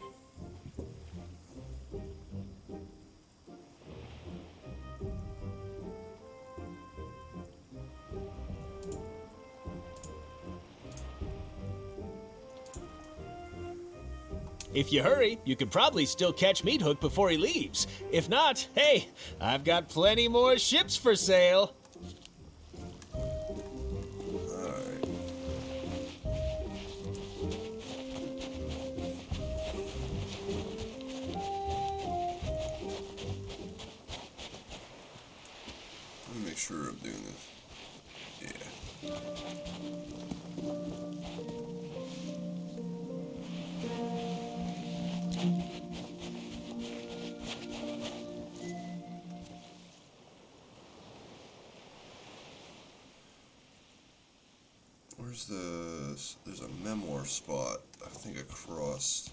If you hurry, you could probably still catch Meat Hook before he leaves. If not, hey, I've got plenty more ships for sale. Alright. Let me make sure I'm doing this. Yeah. There's a memoir spot, I think across.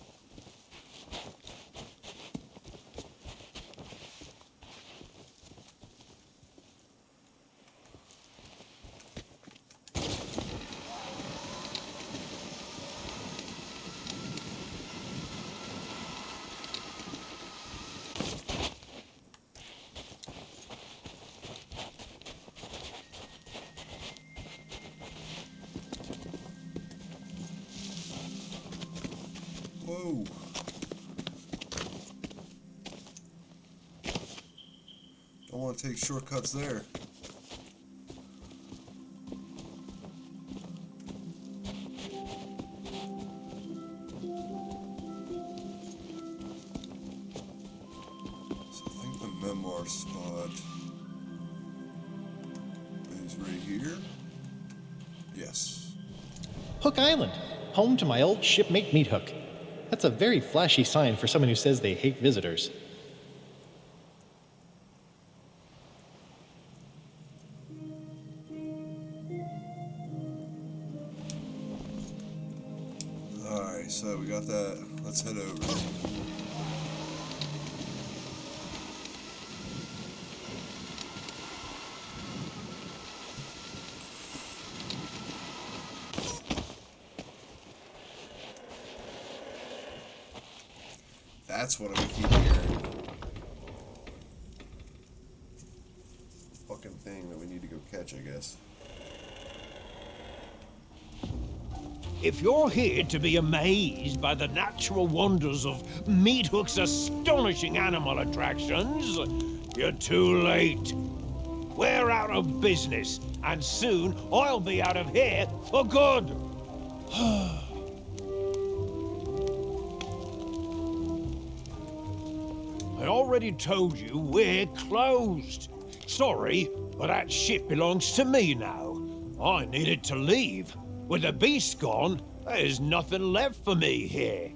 Whoa. Don't want to take shortcuts there. memoir spot is right here. Yes. Hook Island, home to my old shipmate Meat Hook. That's a very flashy sign for someone who says they hate visitors. Alright, so we got that. Let's head over. That's what I keep hearing. Fucking thing that we need to go catch, I guess. If you're here to be amazed by the natural wonders of Meat Hook's astonishing animal attractions, you're too late. We're out of business, and soon I'll be out of here for good. I already told you we're closed. Sorry, but that ship belongs to me now. I needed to leave. With the beast gone, there's nothing left for me here.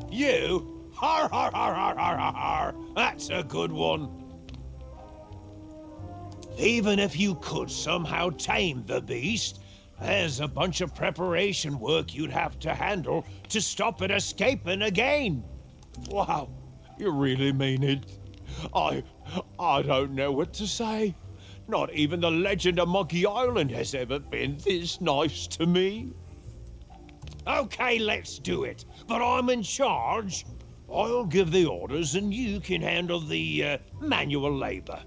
You? Har har har har har har har. That's a good one. Even if you could somehow tame the beast, there's a bunch of preparation work you'd have to handle to stop it escaping again. Wow, you really mean it? I don't know what to say. Not even the legend of Monkey Island has ever been this nice to me. Okay, let's do it. But I'm in charge. I'll give the orders and you can handle the manual labor.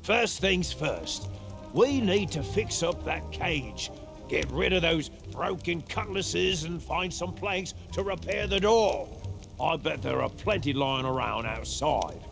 First things first. We need to fix up that cage. Get rid of those broken cutlasses and find some planks to repair the door. I bet there are plenty lying around outside.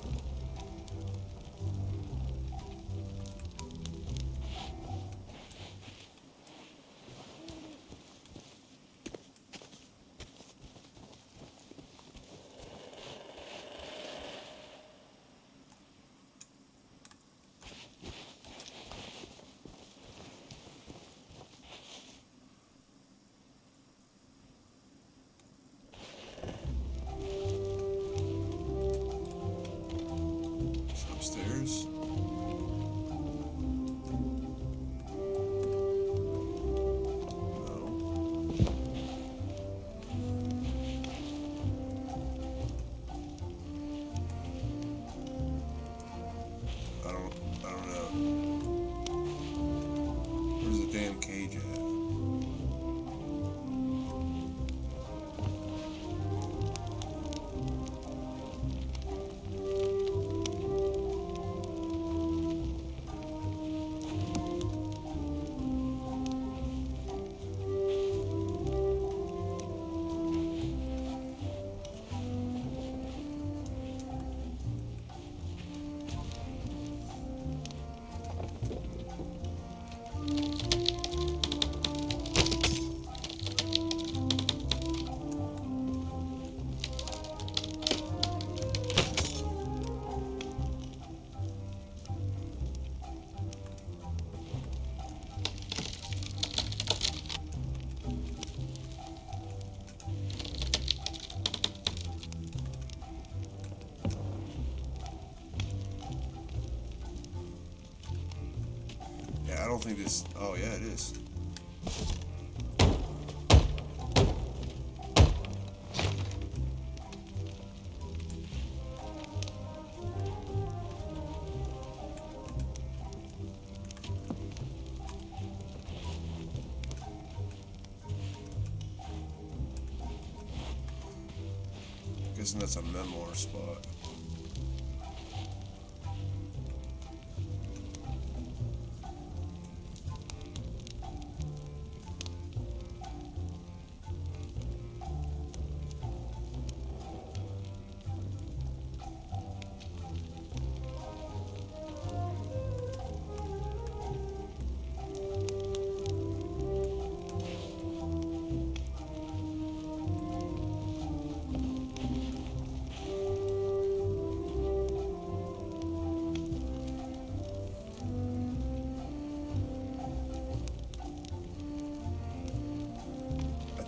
Upstairs. I don't know. Where's the damn cage at? I don't think this. Oh, yeah, it is. Guessing that's a memoir spot.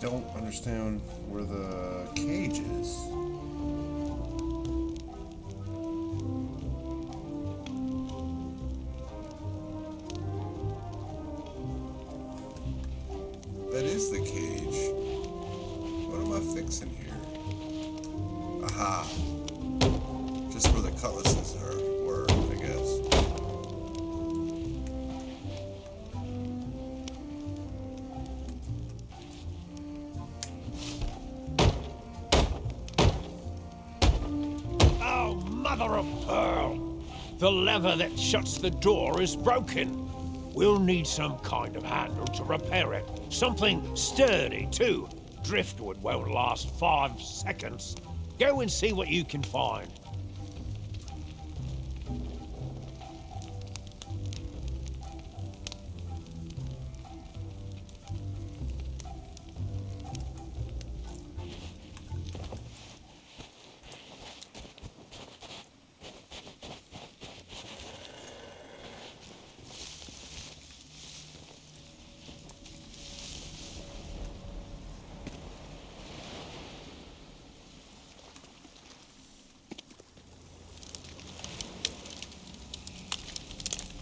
don't understand where the cage is. That is the cage. What am I fixing here? Aha. Just where the cutlasses were, I guess. Oh, mother of pearl! The lever that shuts the door is broken. We'll need some kind of handle to repair it. Something sturdy, too. Driftwood won't last 5 seconds. Go and see what you can find.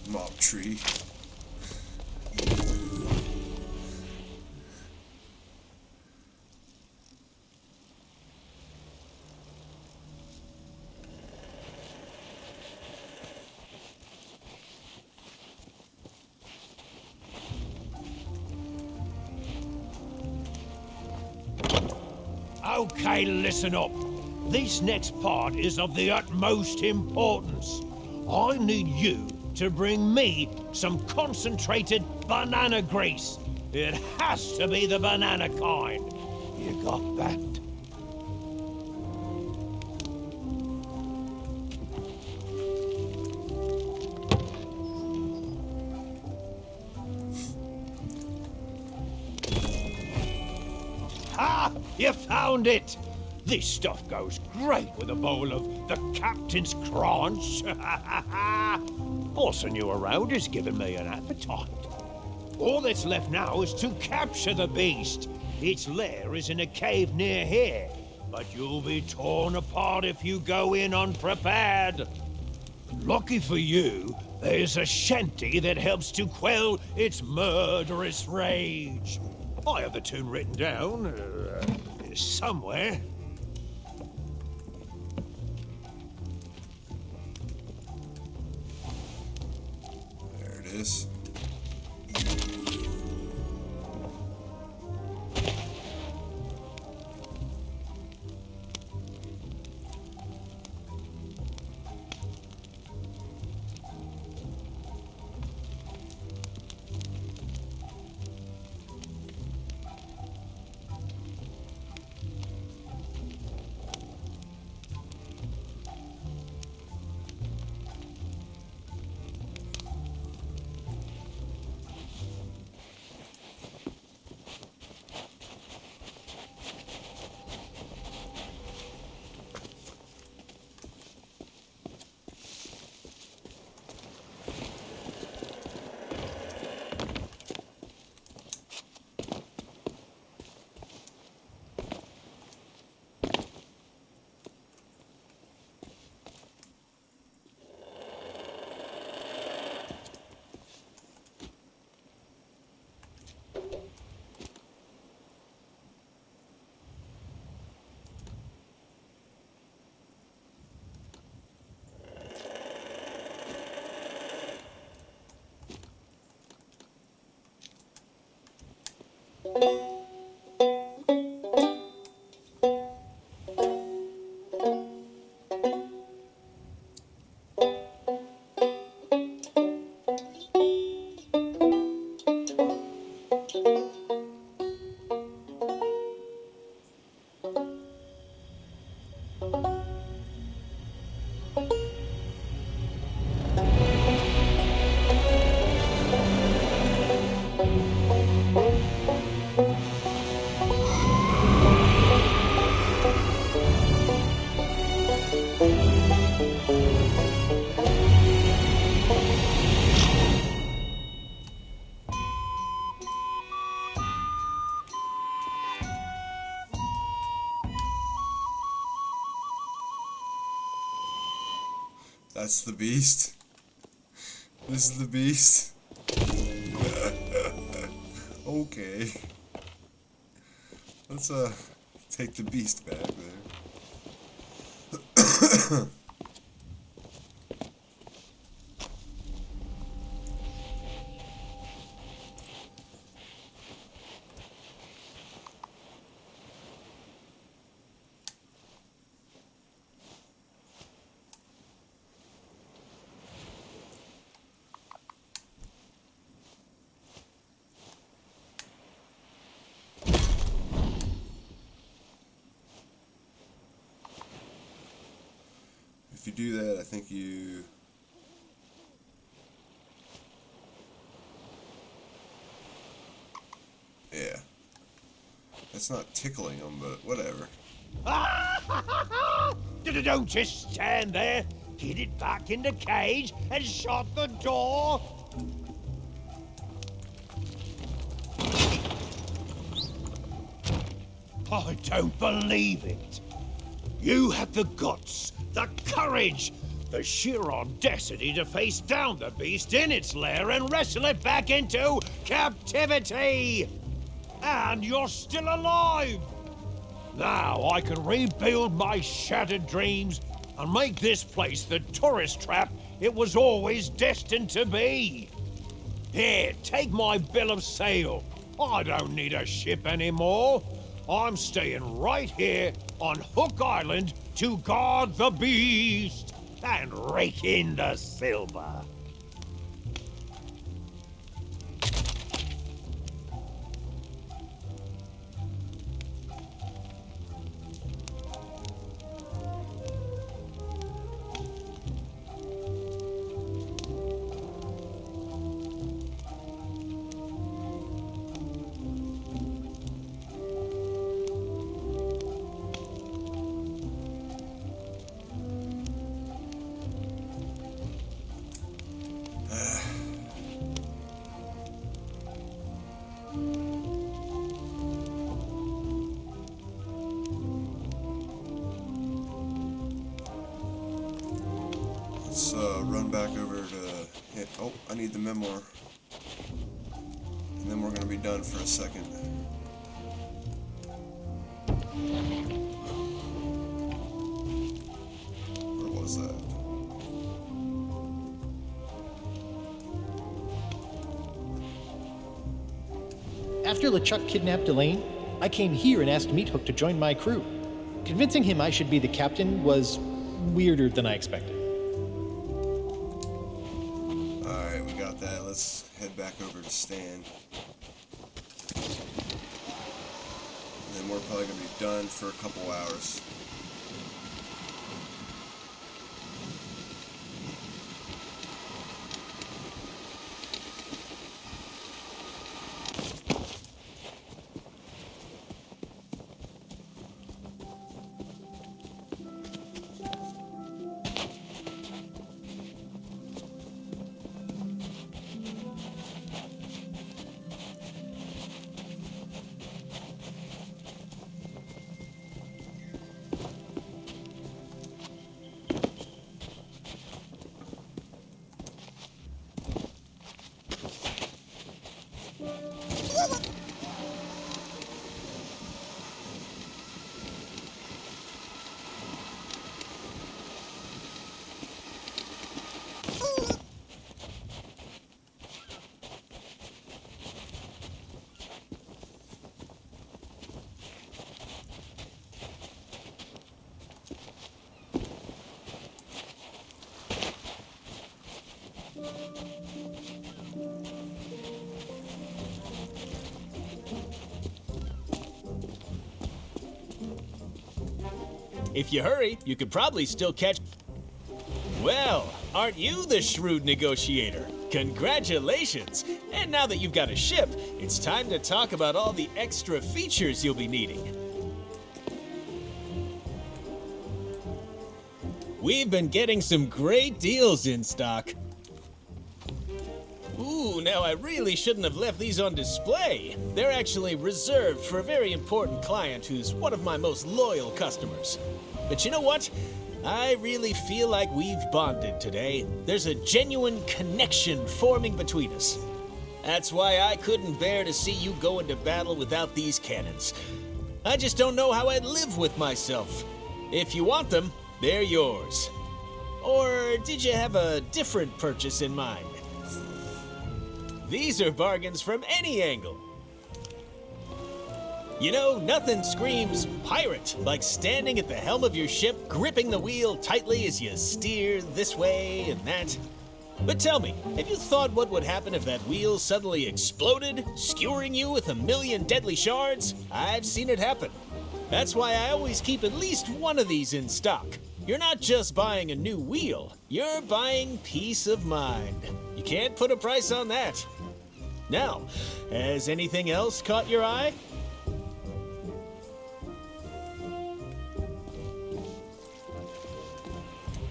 Mop tree. Okay, listen up. This next part is of the utmost importance. I need you to bring me some concentrated banana grease. It has to be the banana kind. You got that? Ha! You found it! This stuff goes great with a bowl of the Captain's Crunch. Bossing you around is giving me an appetite. All that's left now is to capture the beast. Its lair is in a cave near here, but you'll be torn apart if you go in unprepared. Lucky for you, there's a shanty that helps to quell its murderous rage. I have the tune written down somewhere. There it is. That's the beast. This is the beast. Okay. Let's take the beast back there. If you do that, I think you... Yeah. That's not tickling them, but whatever. Don't just stand there. Get it back in the cage and shut the door. I don't believe it. You had the guts, the courage, the sheer audacity to face down the beast in its lair and wrestle it back into captivity. And you're still alive. Now I can rebuild my shattered dreams and make this place the tourist trap it was always destined to be. Here, take my bill of sale. I don't need a ship anymore. I'm staying right here on Hook Island to guard the beast and rake in the silver. Let's run back over to hit. Oh, I need the memoir. And then we're going to be done for a second. Where was that? After LeChuck kidnapped Elaine, I came here and asked Meathook to join my crew. Convincing him I should be the captain was weirder than I expected. Alright, we got that. Let's head back over to Stan. And then we're probably going to be done for a couple hours. If you hurry, you could probably still catch... Well, aren't you the shrewd negotiator? Congratulations! And now that you've got a ship, it's time to talk about all the extra features you'll be needing. We've been getting some great deals in stock. Ooh, now I really shouldn't have left these on display. They're actually reserved for a very important client who's one of my most loyal customers. But you know what? I really feel like we've bonded today. There's a genuine connection forming between us. That's why I couldn't bear to see you go into battle without these cannons. I just don't know how I'd live with myself. If you want them, they're yours. Or did you have a different purchase in mind? These are bargains from any angle. You know, nothing screams pirate like standing at the helm of your ship, gripping the wheel tightly as you steer this way and that. But tell me, have you thought what would happen if that wheel suddenly exploded, skewering you with 1,000,000 deadly shards? I've seen it happen. That's why I always keep at least one of these in stock. You're not just buying a new wheel, you're buying peace of mind. You can't put a price on that. Now, has anything else caught your eye?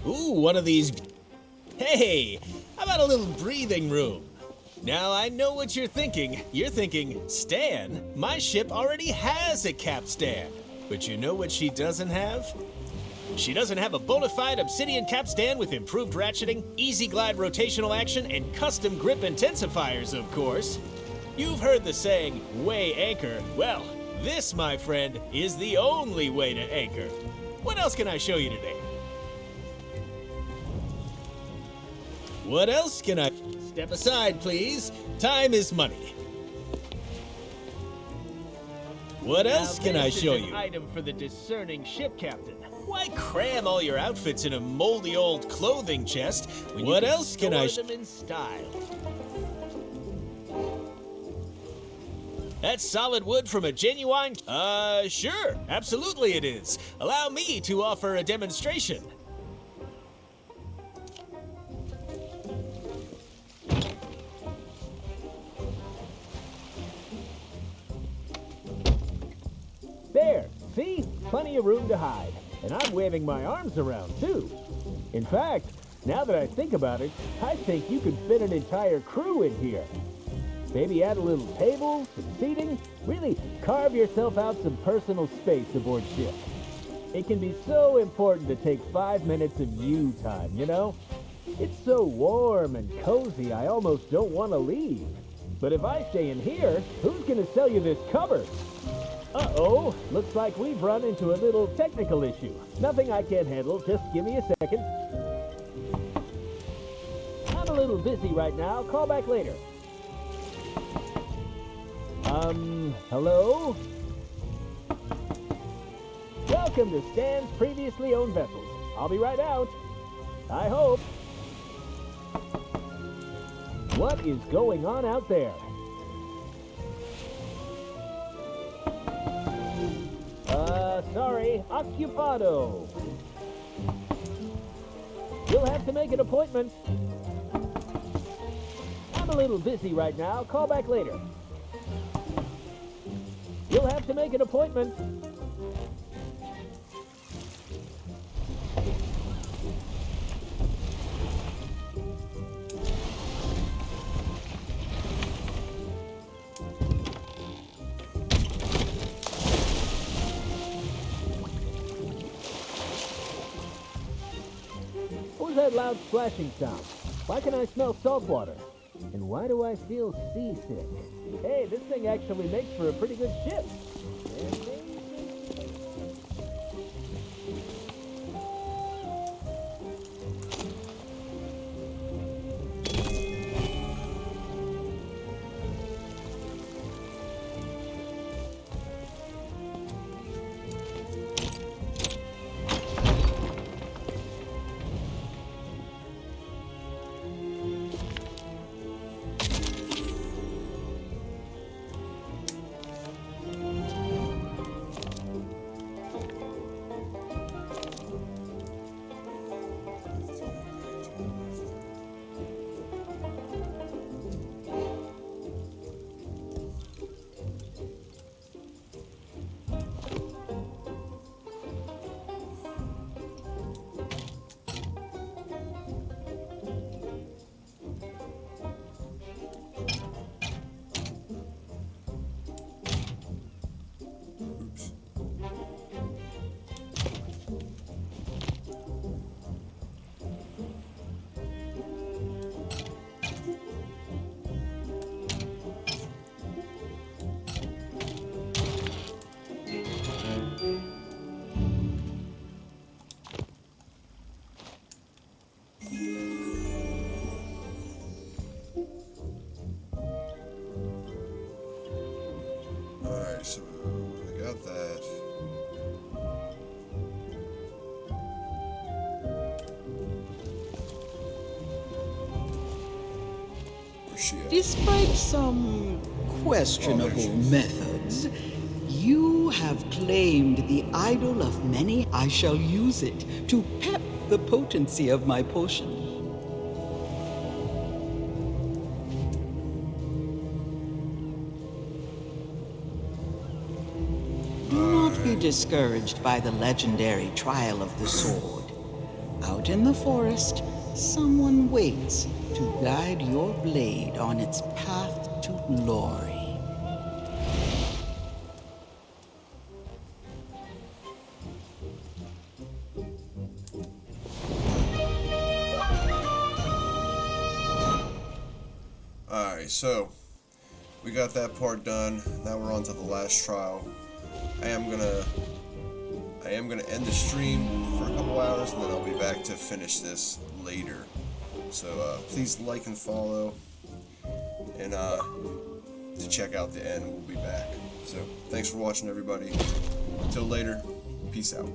Ooh, one of these. Hey, how about a little breathing room? Now, I know what you're thinking. You're thinking, Stan, my ship already has a capstan. But you know what she doesn't have? She doesn't have a bona fide obsidian capstan with improved ratcheting, easy glide rotational action, and custom grip intensifiers, of course. You've heard the saying, weigh anchor. Well, this, my friend, is the only way to anchor. What else can I show you today? What else can I... Step aside, please. Time is money. What else can I show you? An item for the discerning ship captain. Why cram all your outfits in a moldy old clothing chest when what else can I store them in style? That's solid wood from a genuine... sure. Absolutely it is. Allow me to offer a demonstration. There, see? Plenty of room to hide. And I'm waving my arms around, too. In fact, now that I think about it, I think you could fit an entire crew in here. Maybe add a little table, some seating. Really carve yourself out some personal space aboard ship. It can be so important to take 5 minutes of you time, you know? It's so warm and cozy, I almost don't want to leave. But if I stay in here, who's going to sell you this cupboard? Uh-oh, looks like we've run into a little technical issue. Nothing I can't handle, just give me a second. I'm a little busy right now, call back later. Hello? Welcome to Stan's previously owned vessels. I'll be right out. I hope. What is going on out there? Sorry, occupado. You'll have to make an appointment. I'm a little busy right now. Call back later. You'll have to make an appointment. That loud splashing sound? Why can I smell salt water? And why do I feel seasick? Hey, this thing actually makes for a pretty good ship. Alright, so I got that. Where's she at? Despite some questionable methods, you have claimed the idol of many. I shall use it to pep the potency of my potion. Do not be discouraged by the legendary trial of the sword. Out in the forest, someone waits to guide your blade on its path to glory. Alright, so we got that part done. Now we're on to the last trial. I am gonna end the stream for a couple hours, and then I'll be back to finish this later. So please like and follow, and to check out the end, we'll be back. So thanks for watching, everybody. Until later, peace out.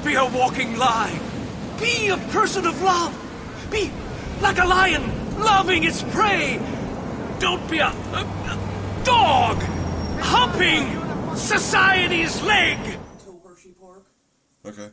Be a walking lie. Be a person of love. Be like a lion, loving its prey. Don't be a dog, humping society's leg. Okay.